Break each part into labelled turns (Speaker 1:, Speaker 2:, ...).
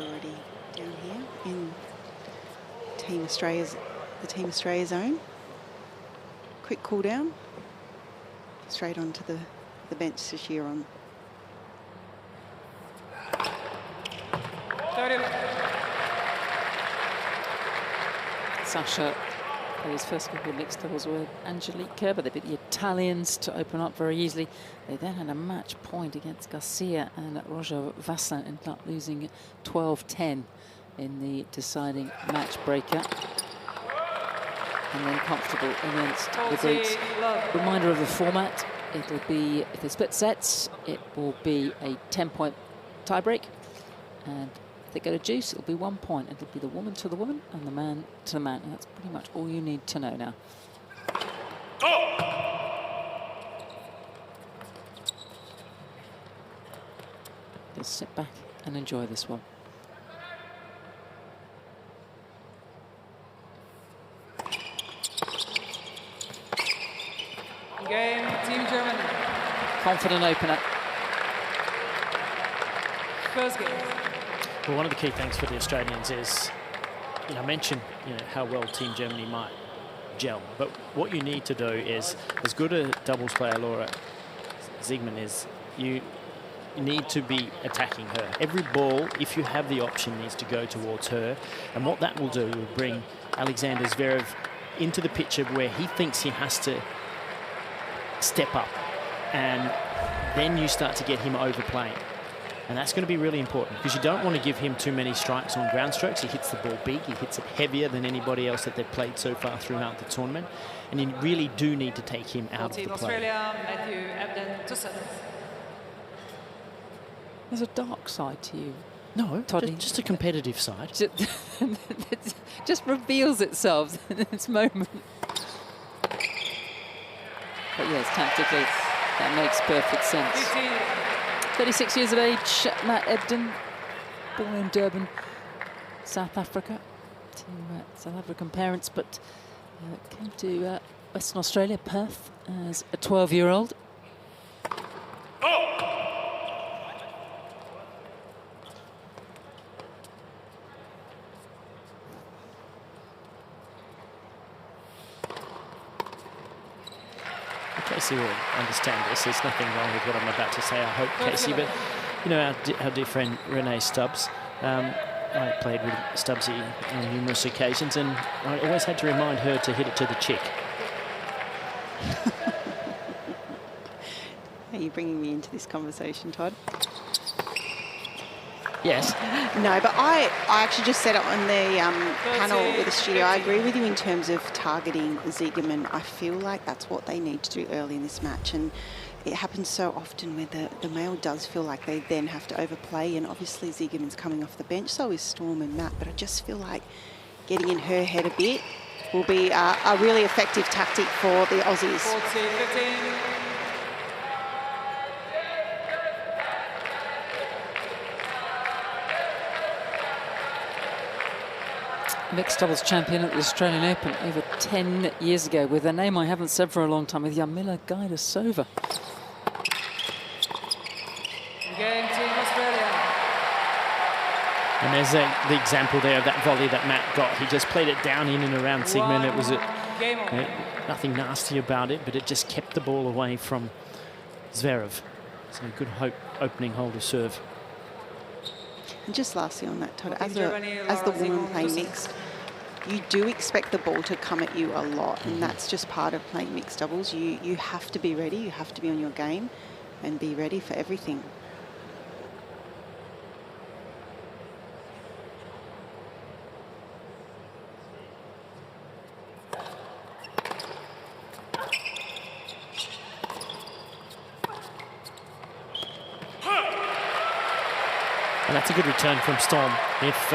Speaker 1: already down here in the Team Australia zone. Quick cool down. Straight onto the bench to cheer on.
Speaker 2: Sasha played his first couple of mixed doubles with Angelica, but they beat the Italians to open up very easily. They then had a match point against Garcia, and Roger Vasselin ended up losing 12-10 in the deciding match breaker. And then comfortable against the Greeks. Reminder of the format, it'll be, if they split sets, it will be a 10-point tiebreak. And if they go to juice, it'll be 1 point. It'll be the woman to the woman and the man to the man. And that's pretty much all you need to know now. Just sit back and enjoy this one.
Speaker 3: Game, Team Germany.
Speaker 2: Confident opener.
Speaker 3: First game.
Speaker 4: Well, one of the key things for the Australians is, I mentioned, how well Team Germany might gel, but what you need to do is, as good a doubles player Laura Siegemund is, you need to be attacking her. Every ball, if you have the option, needs to go towards her, and what that will do will bring Alexander Zverev into the picture where he thinks he has to step up, and then you start to get him overplaying. And that's going to be really important, because you don't want to give him too many strikes on ground strokes. He hits the ball big, he hits it heavier than anybody else that they've played so far throughout the tournament. And you really do need to take him out of the play.
Speaker 3: Australia, Matthew Ebden Storm.
Speaker 2: There's a dark side to you.
Speaker 4: No,
Speaker 2: Toddy.
Speaker 4: Just a competitive side.
Speaker 2: It just reveals itself in this moment. But yes, tactically, that makes perfect sense. 36 years of age, Matt Ebden, born in Durban, South Africa. South African parents, but came to Western Australia, Perth, as a 12-year-old.
Speaker 4: Casey will understand this. There's nothing wrong with what I'm about to say, I hope, Casey. But, our dear friend Renee Stubbs, I played with Stubbsy on numerous occasions, and I always had to remind her to hit it to the chick.
Speaker 1: Are you bringing me into this conversation, Todd?
Speaker 4: Yes.
Speaker 1: No, but I actually just said it on the panel with the studio. I agree with you in terms of targeting Siegemund. I feel like that's what they need to do early in this match, and it happens so often where the male does feel like they then have to overplay, and obviously Siegemund's coming off the bench, so is Storm and Matt, but I just feel like getting in her head a bit will be a really effective tactic for the Aussies.
Speaker 3: 14-15.
Speaker 2: Mixed doubles champion at the Australian Open over 10 years ago, with a name I haven't said for a long time, with Jarmila Gajdosova.
Speaker 3: Game, Team Australia.
Speaker 4: And there's the example there of that volley that Matt got. He just played it down in and around Siegemund. It was nothing nasty about it, but it just kept the ball away from Zverev. So good opening hold of serve.
Speaker 1: And just lastly on that, Todd, as the woman playing mixed, you do expect the ball to come at you a lot, and that's just part of playing mixed doubles. You have to be ready, you have to be on your game and be ready for everything.
Speaker 4: And that's a good return from Storm. If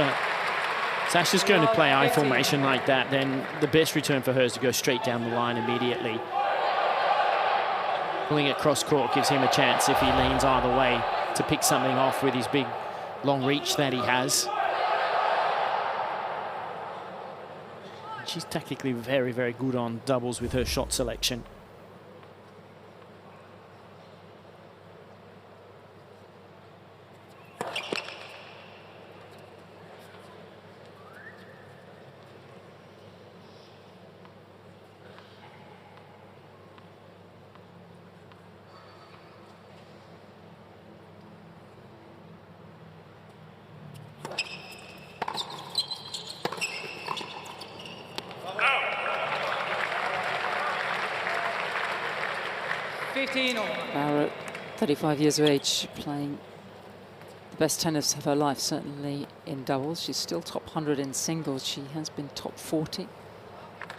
Speaker 4: Sasha's going to play I formation like that, then the best return for her is to go straight down the line immediately. Pulling it cross court gives him a chance, if he leans either way, to pick something off with his big long reach that he has. She's tactically very, very good on doubles with her shot selection.
Speaker 3: 15 all.
Speaker 2: Laura, 35 years of age, playing the best tennis of her life, certainly in doubles. She's still top 100 in singles. She has been top 40.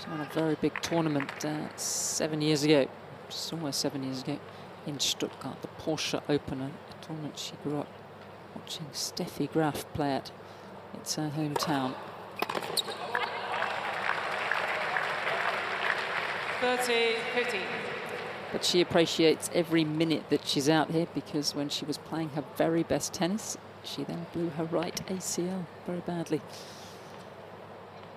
Speaker 2: She won a very big tournament 7 years ago, just almost 7 years ago, in Stuttgart, the Porsche Open, a tournament she grew up watching Steffi Graf play at. It's her hometown.
Speaker 3: 30-15.
Speaker 2: But she appreciates every minute that she's out here, because when she was playing her very best tennis, she then blew her right ACL very badly.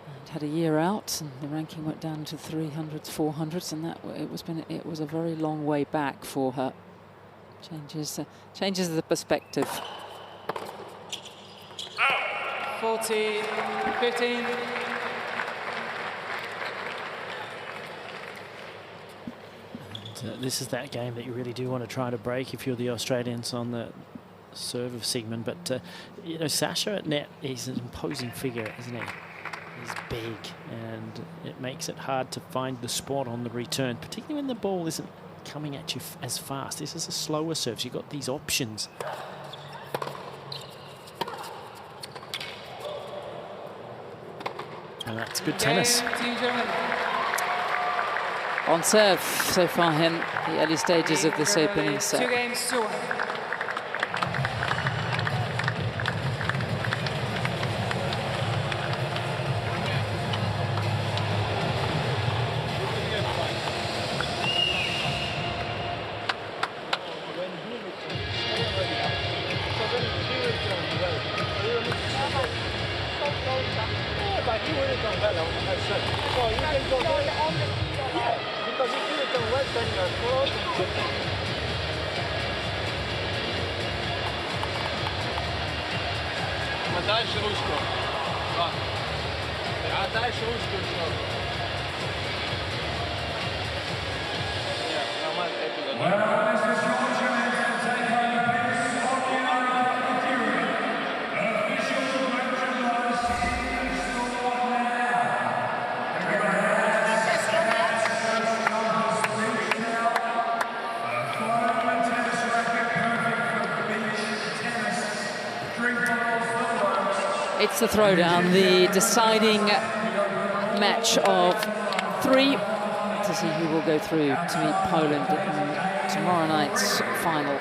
Speaker 2: And had a year out, and the ranking went down to 300s, 400s, and it was a very long way back for her. Changes the perspective.
Speaker 3: 40-15.
Speaker 4: This is that game that you really do want to try to break if you're the Australians on the serve of Siegemund. But, you know, Sasha at net, he's an imposing figure, isn't he? He's big, and it makes it hard to find the spot on the return, particularly when the ball isn't coming at you as fast. This is a slower serve, so you've got these options. And that's good tennis.
Speaker 2: On serve so far in the early stages of this opening set.
Speaker 3: 2 games to 1.
Speaker 2: It's the throwdown, the deciding match of 3 to see who will go through to meet Poland in tomorrow night's final.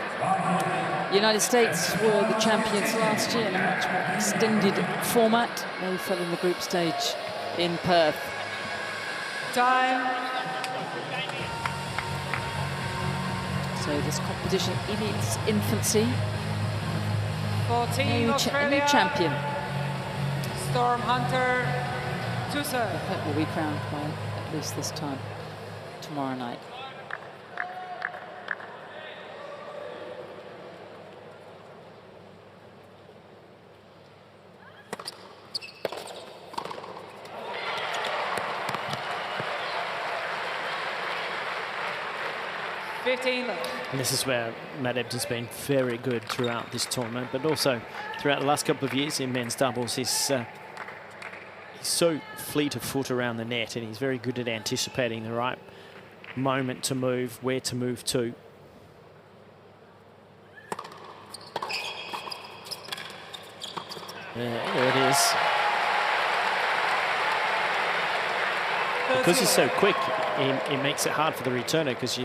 Speaker 2: The United States were the champions last year in a much more extended format. They fell in the group stage in Perth.
Speaker 3: Time.
Speaker 2: So this competition in its infancy.
Speaker 3: 14
Speaker 2: A new
Speaker 3: Australia.
Speaker 2: champion.
Speaker 3: Storm Hunter to
Speaker 2: The
Speaker 3: serve.
Speaker 2: Perth will be crowned by at least this time tomorrow night.
Speaker 4: And this is where Matt Ebden's been very good throughout this tournament, but also throughout the last couple of years in men's doubles. He's so fleet of foot around the net, and he's very good at anticipating the right moment to move, where to move to. There it is. Because he's so quick, it makes it hard for the returner, because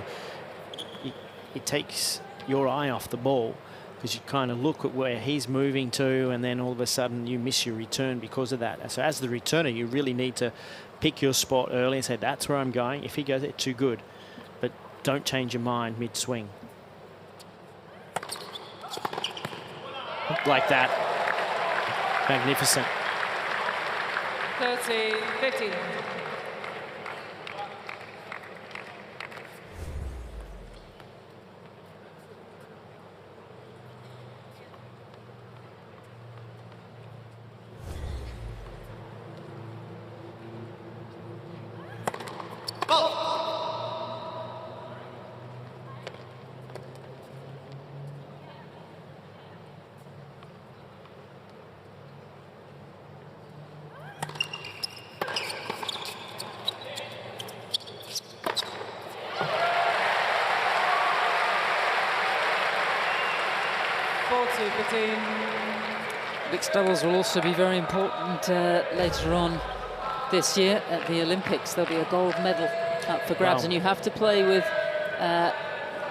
Speaker 4: it takes your eye off the ball, because you kind of look at where he's moving to, and then all of a sudden you miss your return because of that. So as the returner, you really need to pick your spot early and say, that's where I'm going. If he goes there, too good. But don't change your mind mid-swing. Like that. Magnificent.
Speaker 3: 30-15. 15.
Speaker 2: Mixed doubles will also be very important later on this year at the Olympics. There'll be a gold medal up for grabs, and you have to play with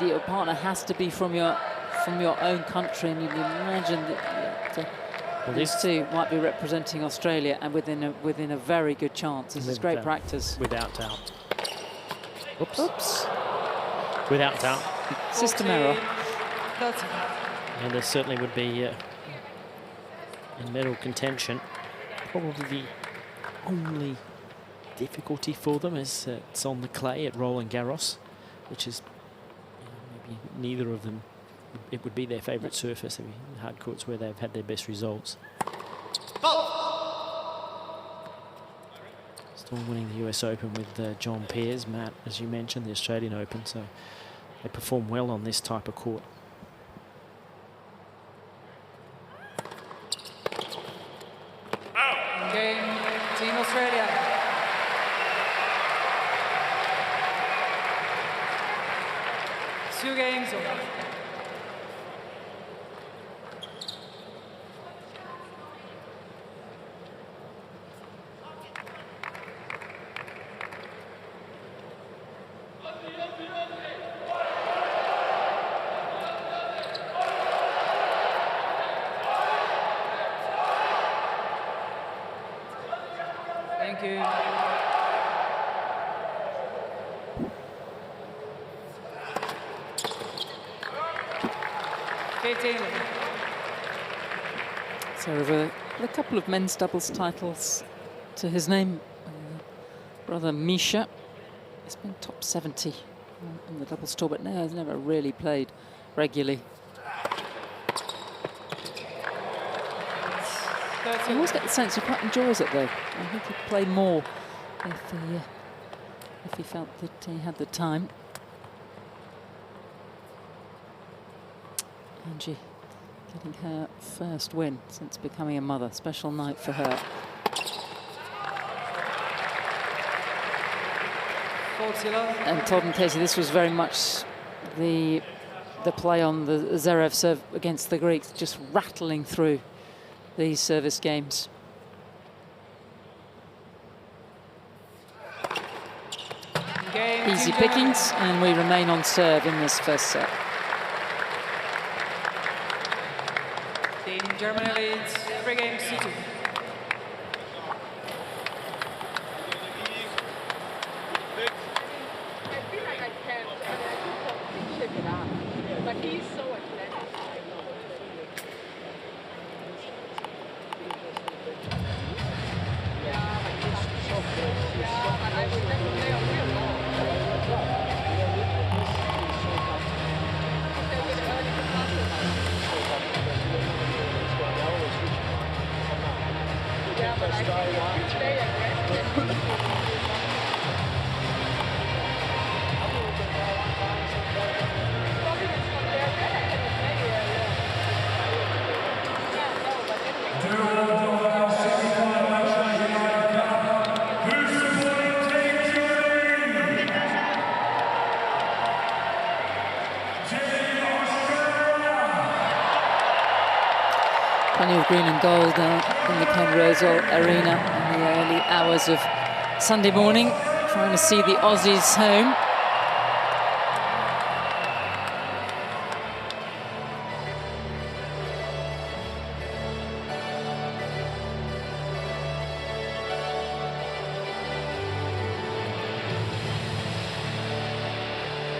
Speaker 2: your partner has to be from your own country, and you can imagine that these two might be representing Australia, and within a very good chance. This is great practice.
Speaker 4: Without doubt. Oops. Without doubt.
Speaker 2: System error.
Speaker 4: And there certainly would be in medal contention. Probably the only difficulty for them is it's on the clay at Roland Garros, which is maybe neither of them. It would be their favourite surface. I mean, hard courts where they've had their best results. Storm winning the US Open with John Peers. Matt, as you mentioned, the Australian Open, so they perform well on this type of court.
Speaker 3: Game, Team Australia. Two games over. Thank you.
Speaker 2: So with a couple of men's doubles titles to his name. Brother Misha has been top 70 on the doubles tour, but has never really played regularly. I always get the sense he quite enjoys it, though. I think he'd play more if he felt that he had the time. Angie getting her first win since becoming a mother. Special night for her. And Todd and Casey, this was very much the play on the Zverev serve against the Greeks, just rattling through these service games. Easy pickings, and we remain on serve in this first set.
Speaker 3: Team Germany leads 3 games to 2.
Speaker 2: Plenty of green and gold in the Penrose Arena in the early hours of Sunday morning, trying to see the Aussies home.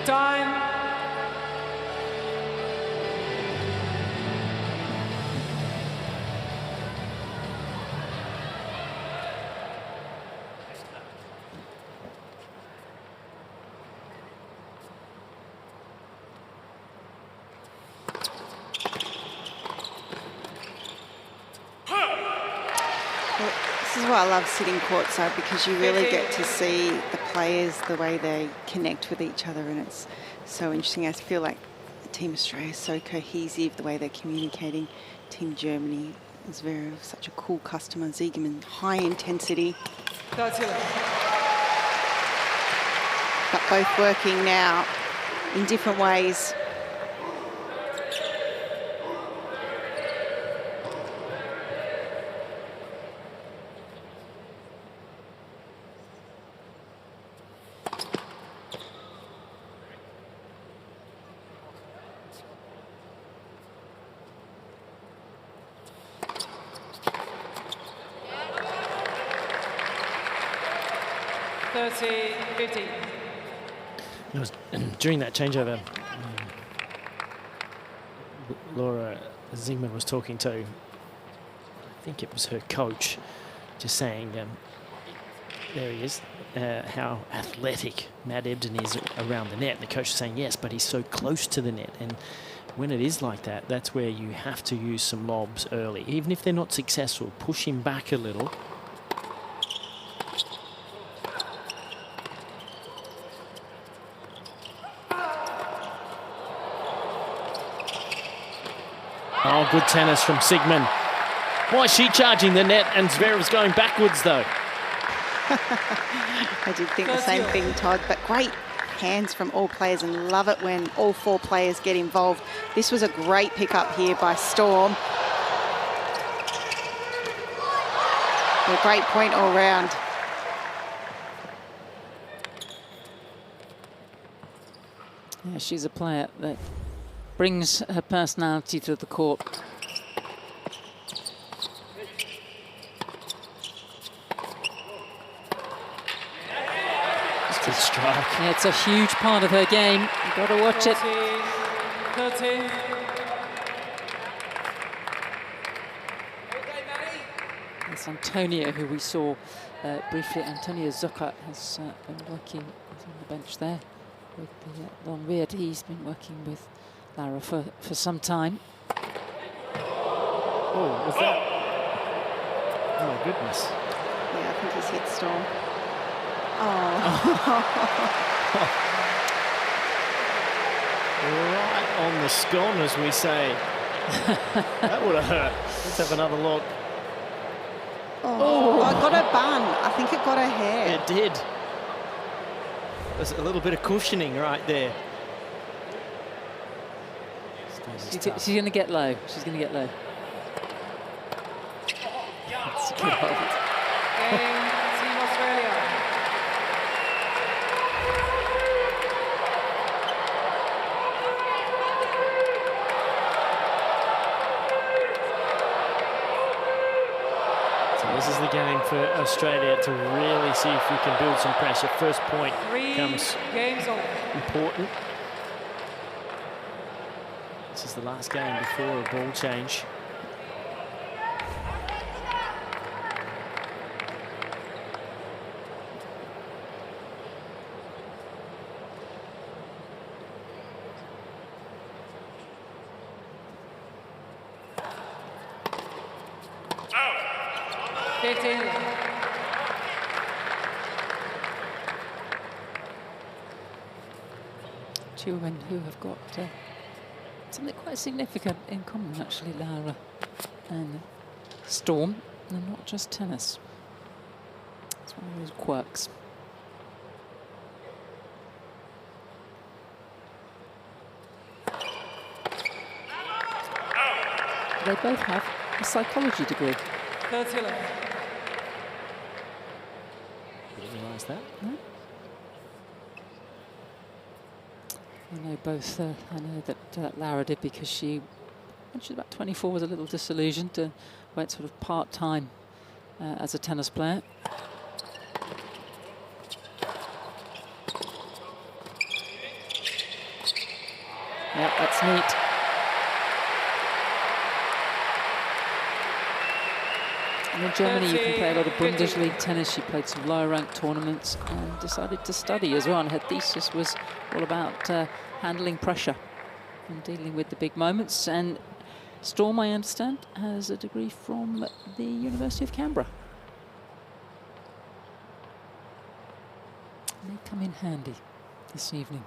Speaker 3: Time.
Speaker 1: This is why I love sitting courtside, because you really get to see the players, the way they connect with each other, and it's so interesting. I feel like Team Australia is so cohesive, the way they're communicating. Team Germany, Zverev, such a cool customer. Siegemund, high intensity.
Speaker 3: That's it.
Speaker 1: But both working now in different ways.
Speaker 3: 30-15.
Speaker 4: It was during that changeover, Laura Siegemund was talking to, I think it was her coach, just saying, there he is, how athletic Matt Ebden is around the net. And the coach is saying, yes, but he's so close to the net. And when it is like that, that's where you have to use some lobs early. Even if they're not successful, push him back a little. Oh, good tennis from Siegemund. Why is she charging the net and Zverev's going backwards, though?
Speaker 1: I did think the same thing, Todd, but great hands from all players, and love it when all 4 players get involved. This was a great pick-up here by Storm. A great point all round.
Speaker 2: Yeah, she's a player that brings her personality to the court.
Speaker 4: Good strike.
Speaker 2: Yeah, it's a huge part of her game. You've got to watch it.
Speaker 3: 30.
Speaker 2: It's Antonia, who we saw briefly. Antonia Zucker has been working on the bench there with the long beard. He's been working with Lara for some time.
Speaker 4: Oh, was that? Oh, my goodness.
Speaker 1: Yeah, I think he's hit Storm. Oh.
Speaker 4: Right on the scone, as we say. That would have hurt. Let's have another look.
Speaker 1: Oh, I got her bun. I think it got her hair.
Speaker 4: It did. There's a little bit of cushioning right there.
Speaker 2: She's going to get low. She's going to get low. That's a good hold.
Speaker 3: Game, Team Australia.
Speaker 4: So this is the game for Australia to really see if we can build some pressure. First point
Speaker 3: 3
Speaker 4: comes
Speaker 3: games on.
Speaker 4: important. This is the last game before a ball change.
Speaker 2: Two women who have got something quite significant in common, actually, Lara and Storm, and not just tennis. It's one of those quirks. They both have a psychology degree.
Speaker 3: 30 left.
Speaker 4: Didn't realise that.
Speaker 2: No? I know both. I know that Lara did, because she, when she was about 24, was a little disillusioned. Went sort of part-time as a tennis player. Yep, that's neat. And in Germany, you can play a lot of Bundesliga tennis. She played some lower-ranked tournaments and decided to study as well. And her thesis was all about handling pressure and dealing with the big moments. And Storm, I understand, has a degree from the University of Canberra. May come in handy this evening.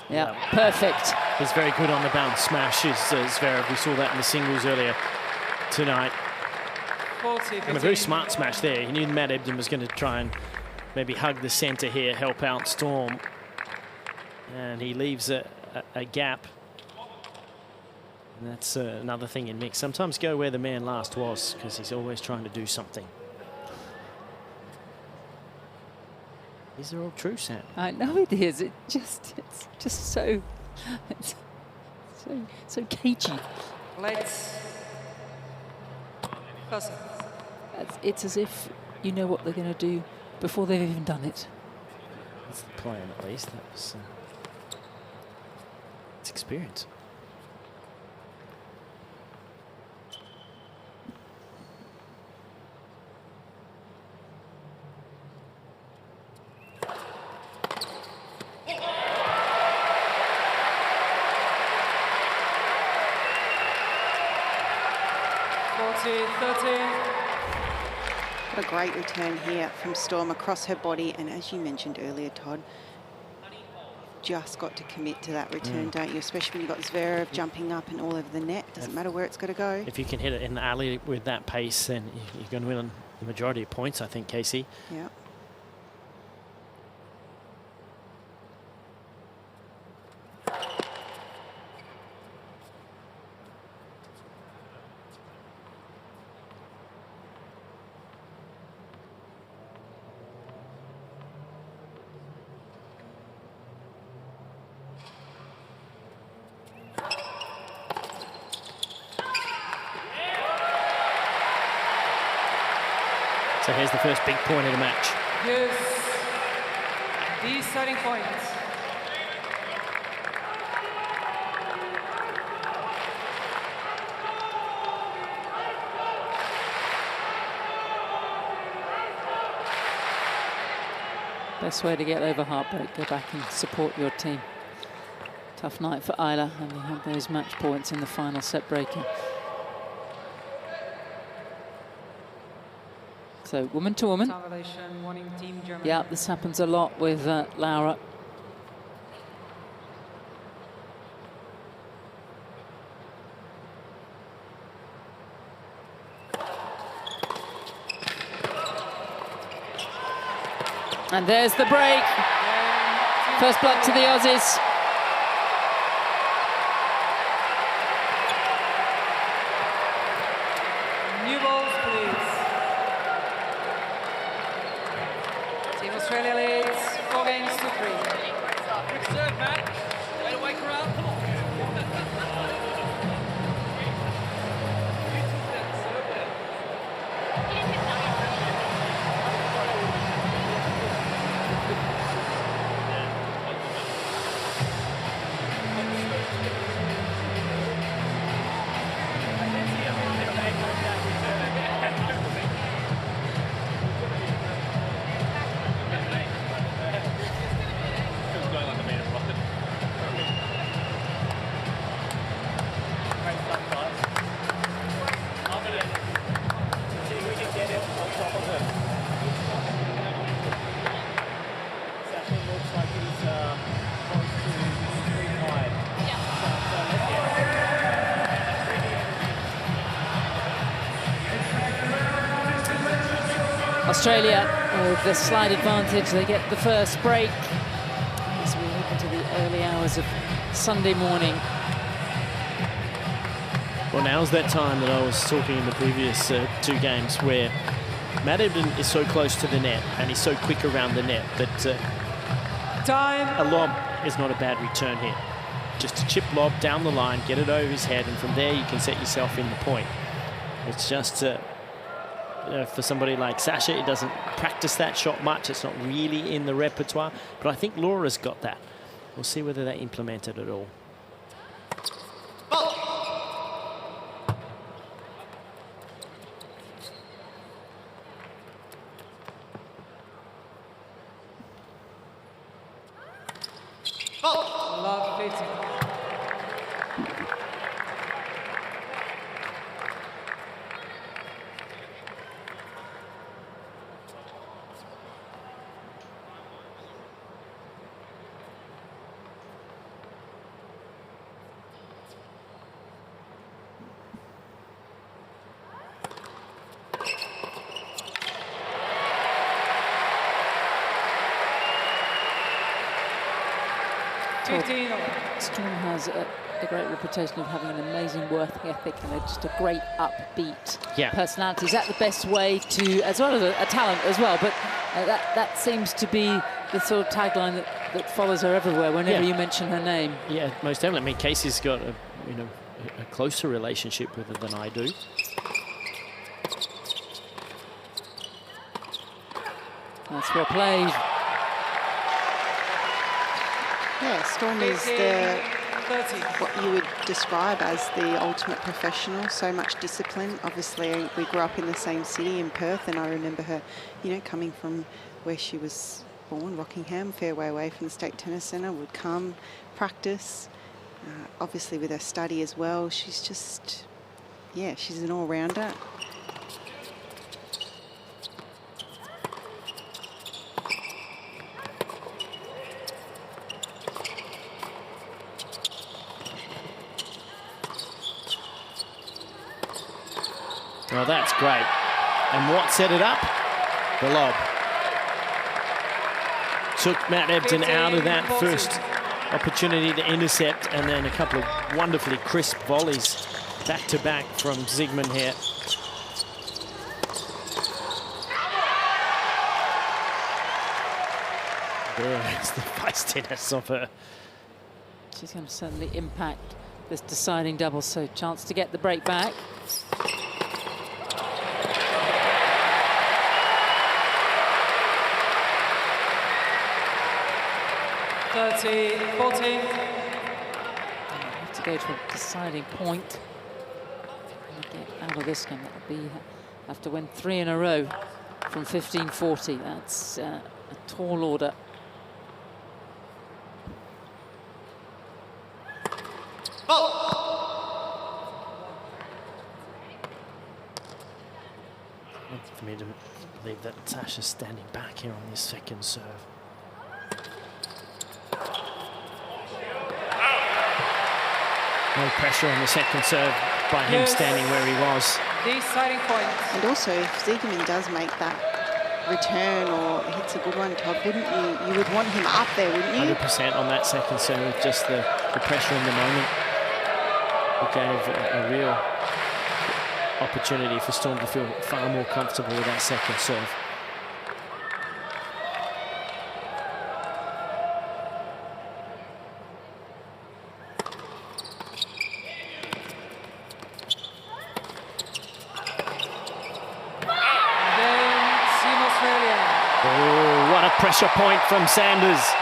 Speaker 2: Yeah, perfect.
Speaker 4: He's very good on the bounce smash, is Zverev. We saw that in the singles earlier tonight.
Speaker 3: 40,
Speaker 4: And a very smart smash there. He knew Matt Ebden was going to try and maybe hug the centre here, help out Storm. And he leaves a gap. And that's another thing in mix. Sometimes go where the man last was, because he's always trying to do something. These are all true, Sam.
Speaker 2: I know it is. It's just so cagey.
Speaker 3: Let's pass it.
Speaker 2: It's as if you know what they're going to do before they've even done it.
Speaker 4: That's the plan, at least. That was it's experience.
Speaker 1: What a great return here from Storm across her body. And as you mentioned earlier, Todd, just got to commit to that return, don't you? Especially when you've got Zverev jumping up and all over the net. Doesn't matter where it's got to go.
Speaker 4: If you can hit it in the alley with that pace, then you're going to win the majority of points, I think, Casey.
Speaker 1: Yeah.
Speaker 4: So here's the first big point of the match.
Speaker 3: Here's the starting point.
Speaker 2: Best way to get over heartbreak, go back and support your team. Tough night for Isla, and we had those match points in the final set breaking. So woman to woman. Yeah, this happens a lot with Laura. And there's the break. First blood to the Aussies.
Speaker 3: New balls, please. Team Australia leads 4 games to 3.
Speaker 5: Good serve, Matt. Way to wake her up. Come on.
Speaker 2: Australia with the slight advantage. They get the first break as we move into the early hours of Sunday morning.
Speaker 4: Well, now's that time that I was talking in the previous 2 games where Matt Ebden is so close to the net and he's so quick around the net that a lob is not a bad return here. Just a chip lob down the line, get it over his head, and from there you can set yourself in the point. It's just for somebody like Sasha, he doesn't practice that shot much. It's not really in the repertoire, but I think Laura's got that. We'll see whether they implement it at all.
Speaker 3: Love 15.
Speaker 2: Storm has a great reputation of having an amazing work ethic and just a great upbeat personality. Is that the best way to, as well as a talent as well, but That seems to be the sort of tagline that follows her everywhere whenever you mention her name.
Speaker 4: Yeah, most definitely. I mean, Casey's got a closer relationship with her than I do.
Speaker 2: That's well played.
Speaker 1: Yeah, Storm is what you would describe as the ultimate professional. So much discipline. Obviously, we grew up in the same city in Perth, and I remember her, coming from where she was born, Rockingham, fair way away from the State Tennis Centre, would come, practice. Obviously, with her study as well, she's just, she's an all-rounder.
Speaker 4: Well, that's great. And what set it up? The lob. Took Matt Ebden out of that first opportunity to intercept, and then a couple of wonderfully crisp volleys back-to-back from Ziegemund here. There's the feistiness of her.
Speaker 2: She's going to certainly impact this deciding double, so chance to get the break back.
Speaker 3: (30-14).
Speaker 2: Have to go to a deciding point. Get out of this game. That'll be have to win 3 in a row from 15-40. That's a tall order.
Speaker 4: For me to believe that Sasha's standing back here on this second serve. No pressure on the second serve by him standing where he was.
Speaker 3: Deciding point.
Speaker 1: And also, if Ziegemund does make that return or hits a good one, Todd, wouldn't you would want him up there, wouldn't you?
Speaker 4: 100% on that second serve, just the pressure in the moment. It gave a real opportunity for Storm to feel far more comfortable with that second serve. Oh, what a pressure point from Sanders.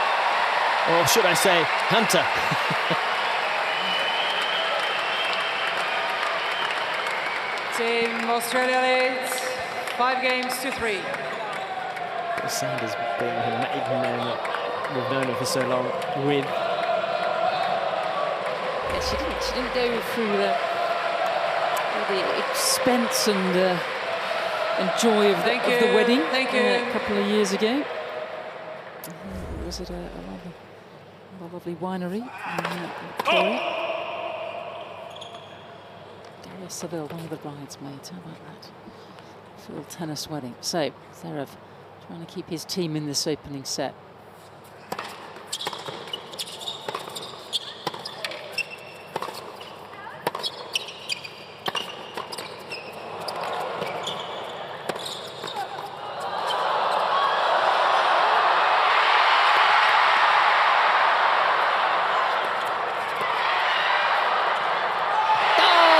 Speaker 4: Or should I say, Hunter.
Speaker 3: Team Australia leads 5-3.
Speaker 4: Sanders being her maiden man that we've known her for so long with.
Speaker 2: Yeah, she didn't go through the expense and joy of the wedding a couple of years ago. Was it a lovely winery in Victoria? Seville, one of the bridesmaids. How about that? Full tennis wedding. So Zverev trying to keep his team in this opening set.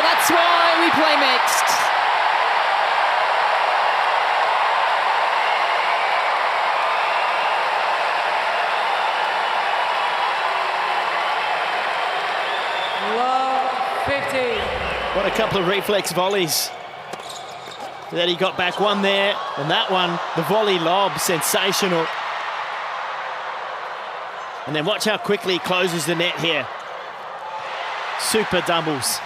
Speaker 2: That's why we play mixed.
Speaker 3: Love 50.
Speaker 4: What a couple of reflex volleys. Then he got back one there, and that one, the volley lob, sensational. And then watch how quickly he closes the net here. Super doubles.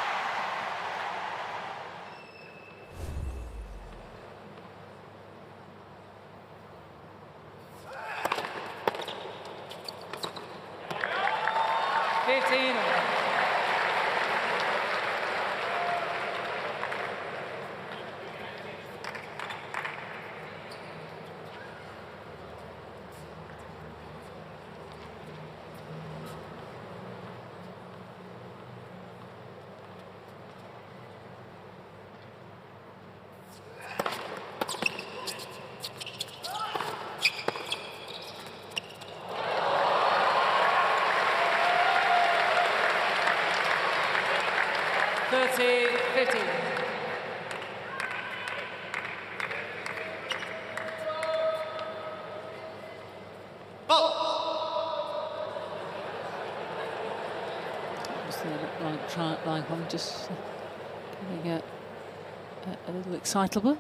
Speaker 2: trying one, just getting a little excitable.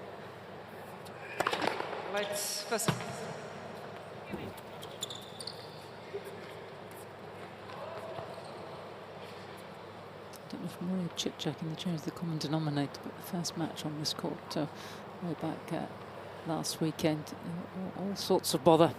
Speaker 3: Let's first.
Speaker 2: I don't know if Mario Chipchak in the chair is the common denominator, but the first match on this court way back last weekend, all sorts of bother.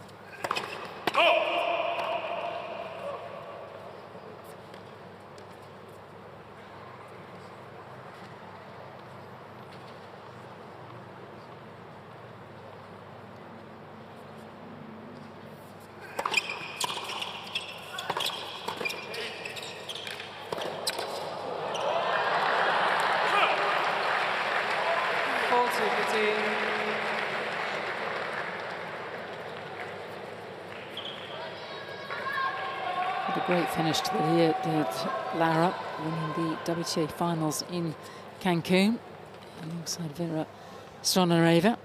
Speaker 2: A great finish to the year did Laura, winning the WTA finals in Cancun alongside Vera Stronareva.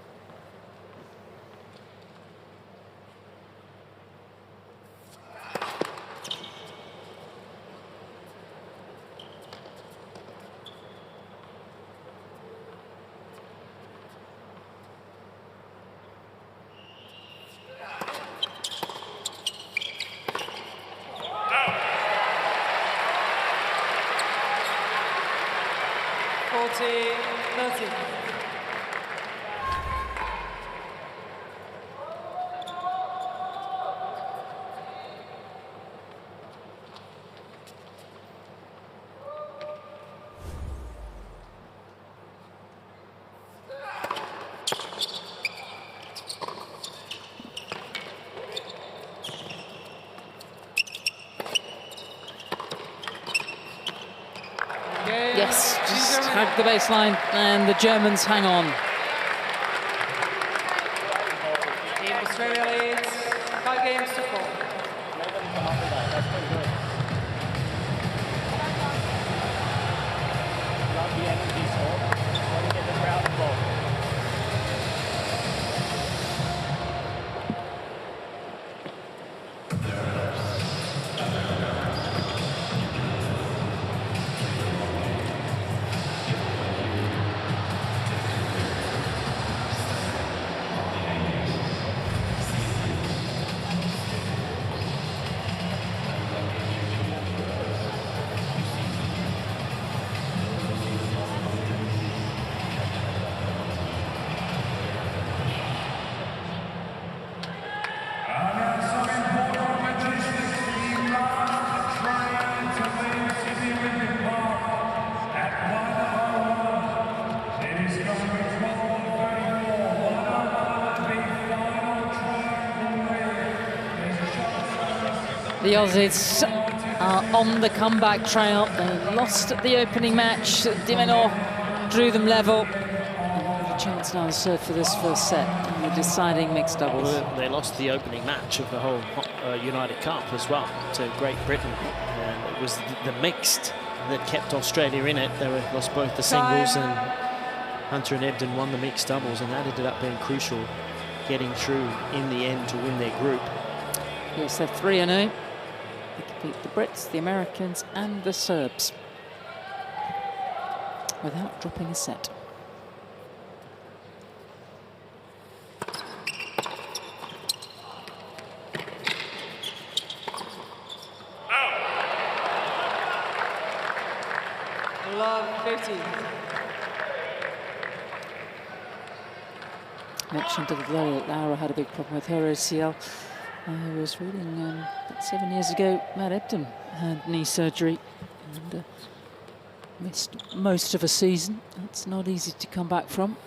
Speaker 2: Yes, just hugged the baseline, and the Germans hang on.
Speaker 3: Team Australia leads 5 games to 4.
Speaker 2: The Aussies are on the comeback trail. They lost at the opening match. Dimenor drew them level. A chance now to serve for this first set in the deciding mixed doubles.
Speaker 4: Well, they lost the opening match of the whole United Cup as well to Great Britain. And it was the mixed that kept Australia in it. They lost both the singles, and Hunter and Ebden won the mixed doubles, and that ended up being crucial, getting through in the end to win their group.
Speaker 2: Yes, they're 3-0. They could beat the Brits, the Americans, and the Serbs without dropping a set.
Speaker 3: Love 50.
Speaker 2: Mentioned that Laura had a big problem with her ACL. I was reading about 7 years ago, Matt Ebden had knee surgery and missed most of a season. That's not easy to come back from.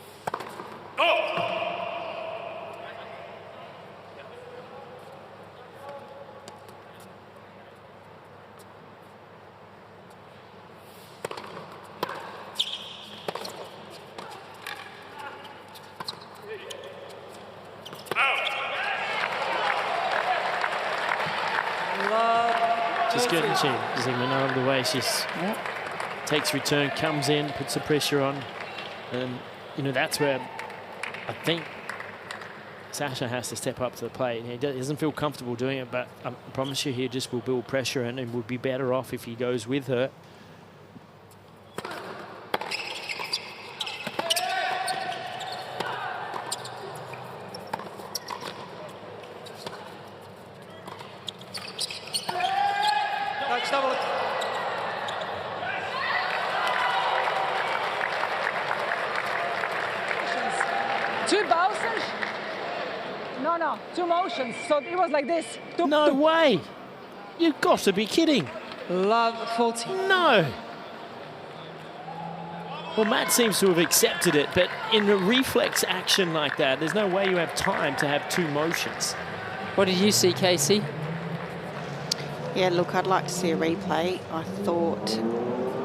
Speaker 4: She's good, isn't she? Ziegemund, I love the way she takes return, comes in, puts the pressure on. And, you know, that's where I think Sasha has to step up to the plate. He doesn't feel comfortable doing it, but I promise you he just will build pressure and would be better off if he goes with her
Speaker 3: Two bounces? No, two motions. So it was like this.
Speaker 4: No way! You've got to be kidding.
Speaker 3: Love 40.
Speaker 4: No! Well, Matt seems to have accepted it, but in a reflex action like that, there's no way you have time to have two motions.
Speaker 2: What did you see, Casey?
Speaker 1: Yeah, look, I'd like to see a replay. I thought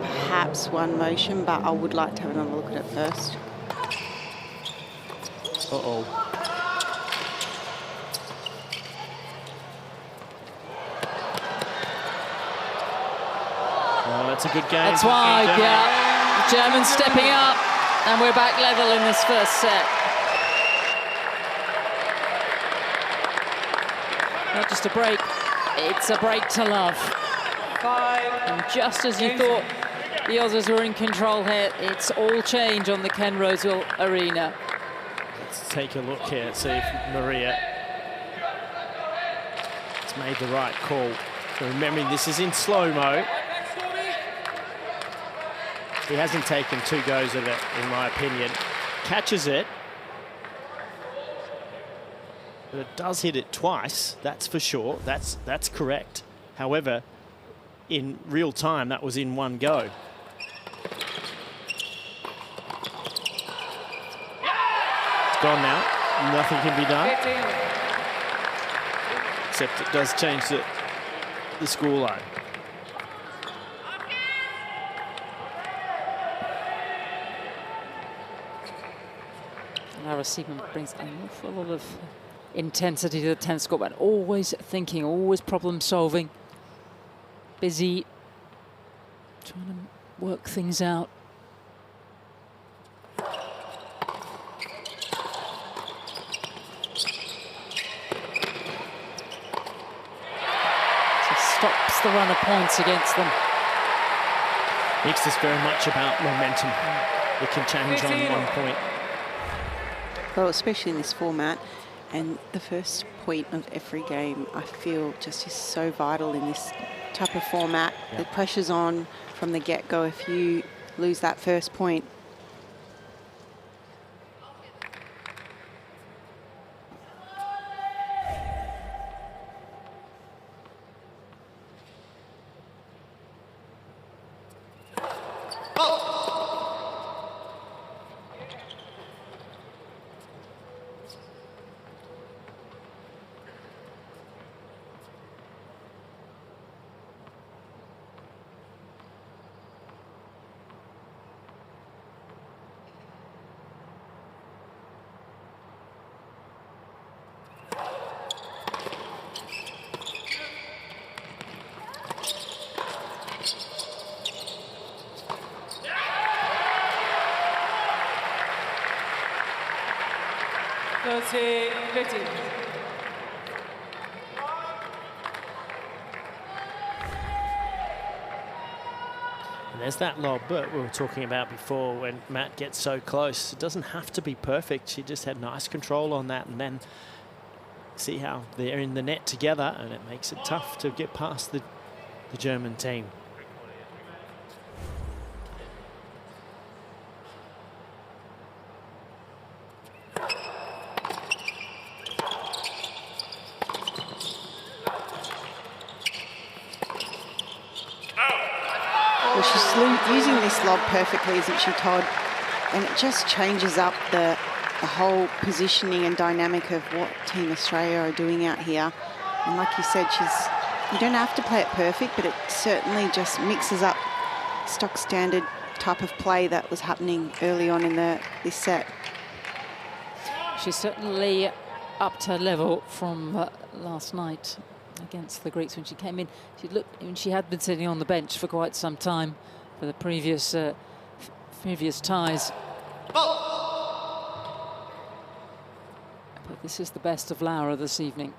Speaker 1: perhaps one motion, but I would like to have another look at it first.
Speaker 4: Uh-oh. Oh, that's a good game.
Speaker 2: That's wide, yeah. The Germans stepping up, and we're back level in this first set. Not just a break, it's a break to love. And just as you thought the Aussies were in control here, it's all change on the Ken Rosewell Arena.
Speaker 4: Let's take a look here, see if Maria has made the right call. So remembering this is in slow-mo. He hasn't taken two goes of it, in my opinion. Catches it. But it does hit it twice, that's for sure. That's correct. However, in real time, that was in one go. It's gone now. Nothing can be done. Except it does change the scoreline.
Speaker 2: Laura Siegemund brings an awful lot of intensity to the tennis court, but always thinking, always problem solving, busy, trying to work things out. Just stops the run of points against them.
Speaker 4: Makes this very much about momentum. It can change on 1 point.
Speaker 1: Well, especially in this format, and the first point of every game, I feel just is so vital in this type of format.
Speaker 4: Yeah.
Speaker 1: The pressure's on from the get-go. If you lose that first point,
Speaker 4: And there's that lob but we were talking about before when Matt gets so close. It doesn't have to be perfect. She just had nice control on that, and then see how they're in the net together, and it makes it tough to get past the German team.
Speaker 1: well, she's using this lob perfectly, isn't she, Todd? And it just changes up the whole positioning and dynamic of what Team Australia are doing out here. And like you said, you don't have to play it perfect, but it certainly just mixes up stock standard type of play that was happening early on in this set.
Speaker 2: She's certainly upped her level from last night against the Greeks when she came in. She had been sitting on the bench for quite some time for the previous ties. But this is the best of Laura this evening.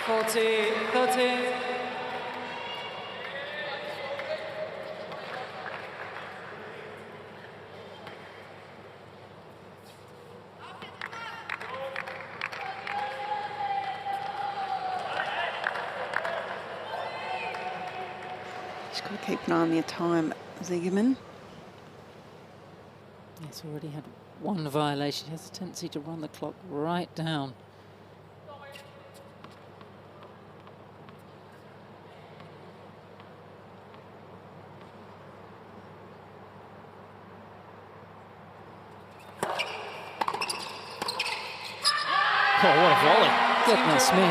Speaker 3: 40-13.
Speaker 1: Just got to keep an eye on their time, Ziegemund.
Speaker 2: He's already had one violation. He has a tendency to run the clock right down.
Speaker 4: Oh, what a volley.
Speaker 2: Goodness me.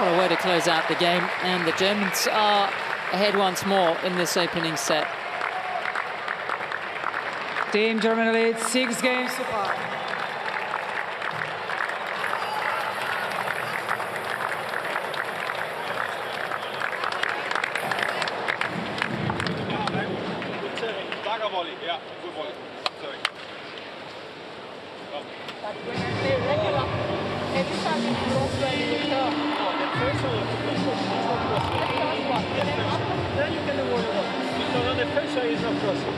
Speaker 2: What a way to close out the game. And the Germans are ahead once more in this opening set.
Speaker 3: Team Germany leads 6 games to 5.
Speaker 5: Starker volley, yeah, good volley. Sorry. Then you can avoid it. Because on the first side is not crossing.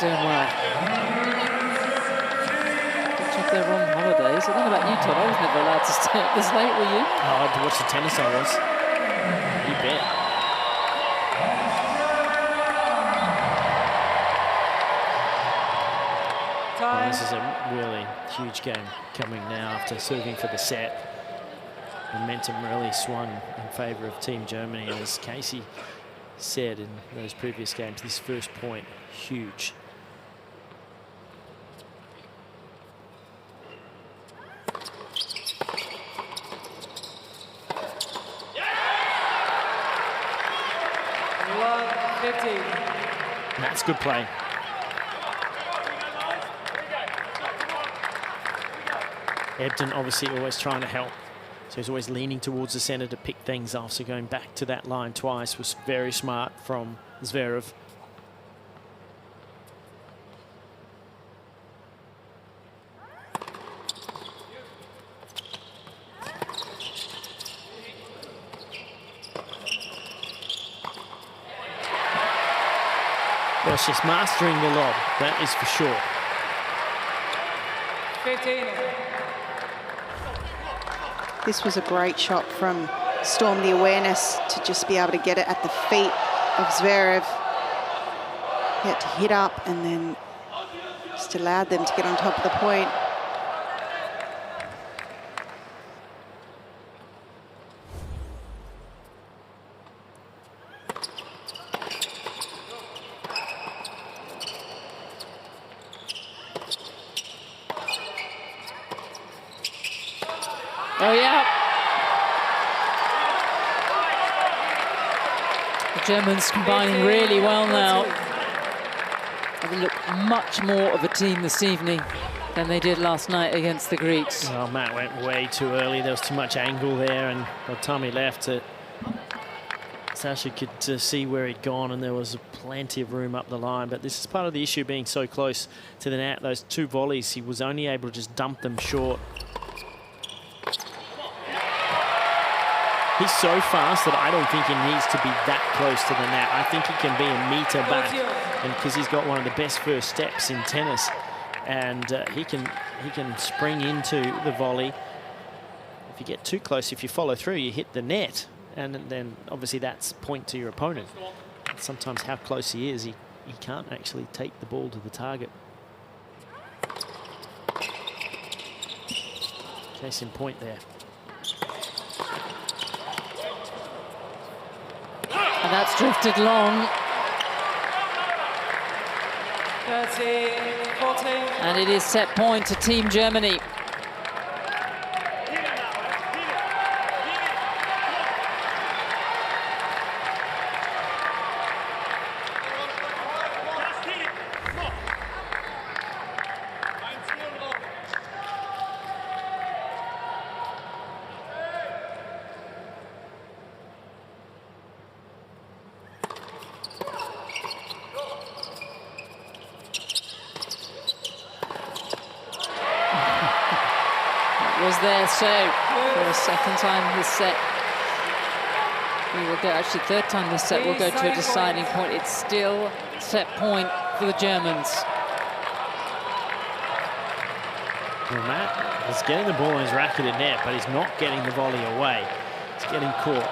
Speaker 2: Doing well. Good job they're on holidays. I don't know about you, Todd. I was never allowed to stay up this late, were you?
Speaker 4: Oh, to watch the tennis I was. You bet. Well, this is a really huge game coming now after serving for the set. Momentum really swung in favour of Team Germany, and as Casey said in those previous games, this first point, huge. That's good play. Ebden obviously always trying to help. So he's always leaning towards the centre to pick things off. So going back to that line twice was very smart from Zverev. Well, she's mastering the lob, that is for sure.
Speaker 3: 15.
Speaker 1: This was a great shot from Storm, the awareness to just be able to get it at the feet of Zverev. He had to hit up and then just allowed them to get on top of the point.
Speaker 2: Oh, yeah. The Germans combining really well now. They look much more of a team this evening than they did last night against the Greeks.
Speaker 4: Well, Matt went way too early. There was too much angle there, and by the time he left, Sasha could see where he'd gone, and there was plenty of room up the line. But this is part of the issue, being so close to the net. Those two volleys, he was only able to just dump them short. He's so fast that I don't think he needs to be that close to the net. I think he can be a metre back, and because he's got one of the best first steps in tennis, and he can spring into the volley. If you get too close, if you follow through, you hit the net, and then obviously that's point to your opponent. Sometimes how close he is, he can't actually take the ball to the target. Case in point there.
Speaker 2: And that's drifted long.
Speaker 5: 30-14.
Speaker 2: And it is set point to Team Germany. Was there, so for a second time this set, we will go, actually third time this set, we'll go to a deciding point. It's still set point for the Germans.
Speaker 4: Well, Matt is getting the ball in his racket in net, but he's not getting the volley away. He's getting caught.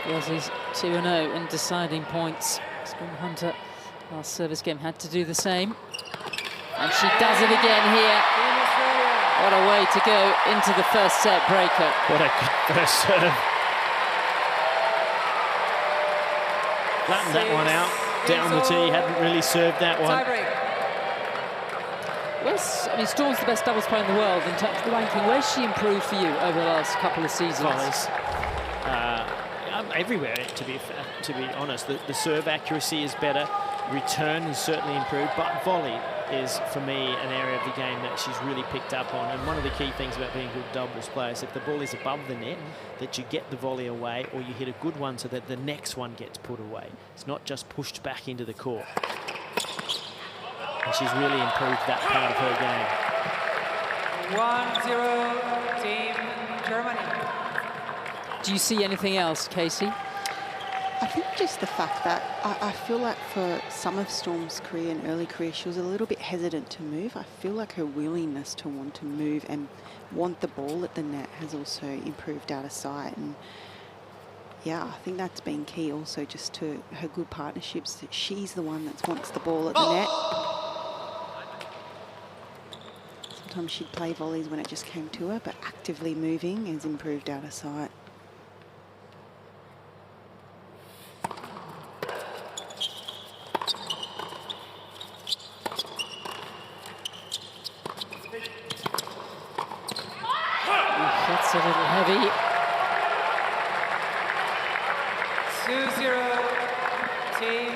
Speaker 2: Yes, he's 2-0 in deciding points. Storm Hunter, last service game, had to do the same. And she does it again here. What a way to go into the first set breaker.
Speaker 4: What a good first serve. Flattened that one out. Down the tee, hadn't really served that one.
Speaker 2: I mean, Storm's the best doubles player in the world in terms of the ranking. Where's she improved for you over the last couple of seasons?
Speaker 4: Volleys. Everywhere, to be honest. The serve accuracy is better. Return has certainly improved, but volley is, for me, an area of the game that she's really picked up on. And one of the key things about being a good doubles player is if the ball is above the net, that you get the volley away, or you hit a good one so that the next one gets put away. It's not just pushed back into the court. And she's really improved that part of her game.
Speaker 5: 1-0 Team Germany.
Speaker 2: Do you see anything else, Casey?
Speaker 1: I think just the fact that I feel like for some of Storm's career and early career, she was a little bit hesitant to move. I feel like her willingness to want to move and want the ball at the net has also improved out of sight. And yeah, I think that's been key also just to her good partnerships, that she's the one that wants the ball at the net. Sometimes she'd play volleys when it just came to her, but actively moving has improved out of sight.
Speaker 2: That's a little heavy.
Speaker 5: 2-0 Team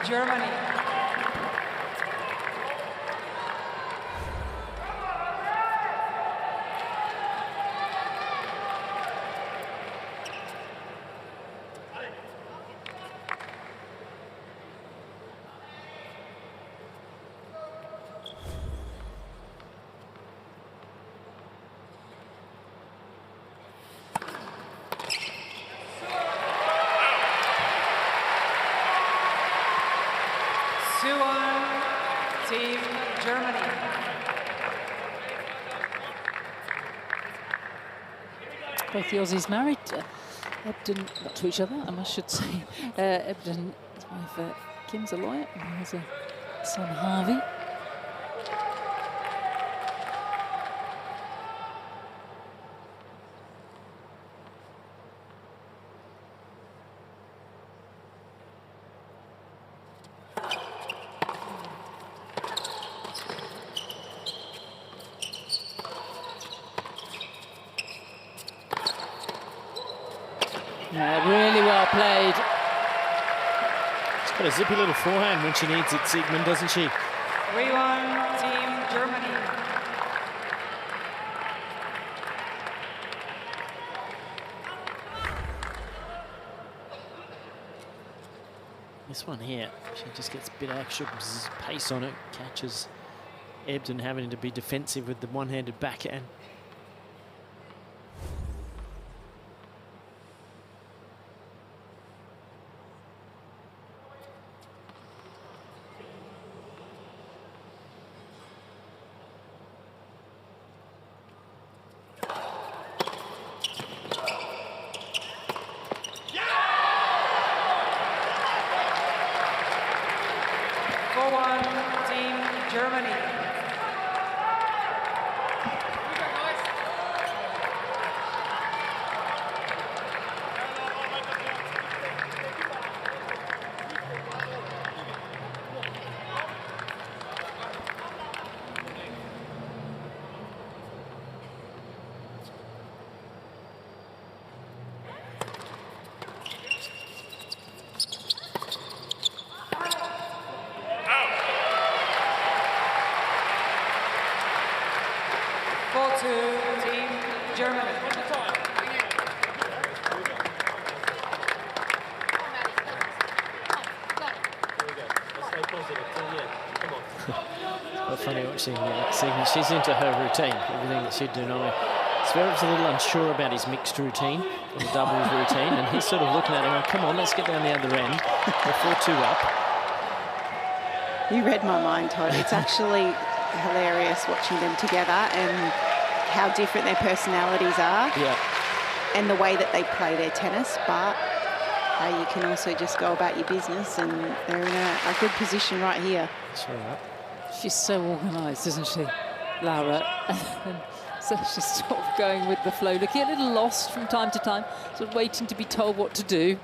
Speaker 5: Germany. Team Germany.
Speaker 2: Both the Aussies married. Ebden, not to each other, I should say. Ebden, his wife Kim's a lawyer, and he has a son, Harvey. Yeah, really well played.
Speaker 4: She's got a zippy little forehand when she needs it, Siegemund, doesn't she?
Speaker 5: 3-1 Team Germany.
Speaker 4: This one here, she just gets a bit of extra pace on it, catches Ebden having to be defensive with the one-handed backhand.
Speaker 5: Team Germany.
Speaker 3: 4-2, Team Germany.
Speaker 4: Quite funny watching Siegemund. She's into her routine, everything that she'd do now. Zverev's a little unsure about his mixed routine, or the doubles routine, and he's sort of looking at him, come on, let's get down the other end. We're 4-2 up.
Speaker 1: You read my mind, Todd. It's actually hilarious watching them together and how different their personalities are.
Speaker 4: Yeah.
Speaker 1: And the way that they play their tennis, but how you can also just go about your business, and they're in a good position right here.
Speaker 4: Sure.
Speaker 2: She's so organised, isn't she, Laura? So she's sort of going with the flow, looking a little lost from time to time, sort of waiting to be told what to do.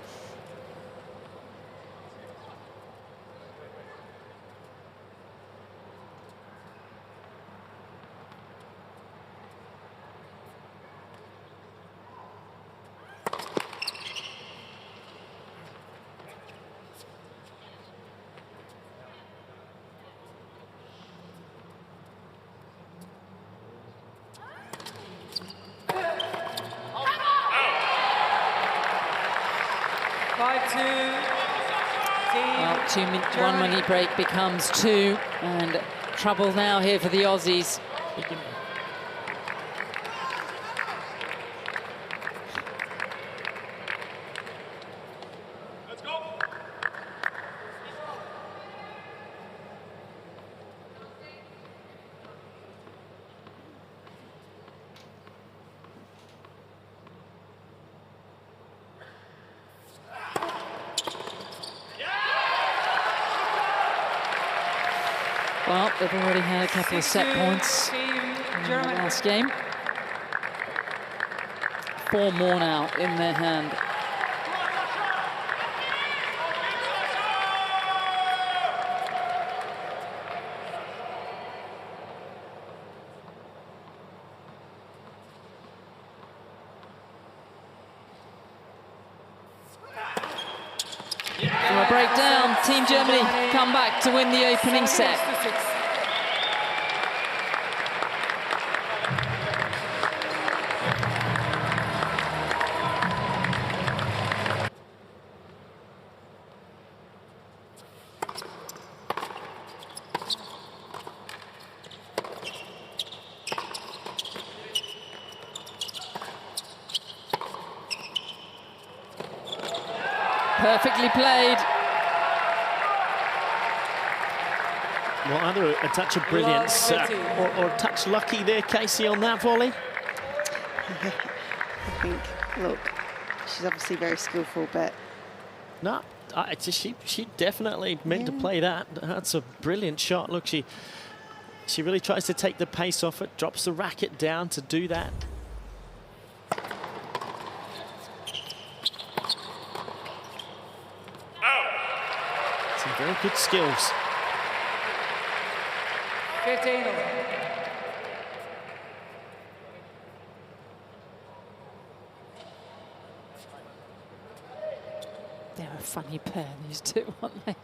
Speaker 2: Well, 1-minute break becomes 2, and trouble now here for the Aussies.
Speaker 5: Let's go.
Speaker 2: Well, they've already had a couple of set points in the last game. 4 more now in their hand. From a breakdown, Team Germany come back to win the opening set. Perfectly played.
Speaker 4: Well, either a touch of brilliance or a touch lucky there, Casey, on that volley.
Speaker 1: I think, look, she's obviously very skillful, but...
Speaker 4: No, she definitely meant to play that. That's a brilliant shot. Look, she really tries to take the pace off it, drops the racket down to do that. Some very good skills.
Speaker 3: 15.
Speaker 2: They're a funny pair, these two, aren't they?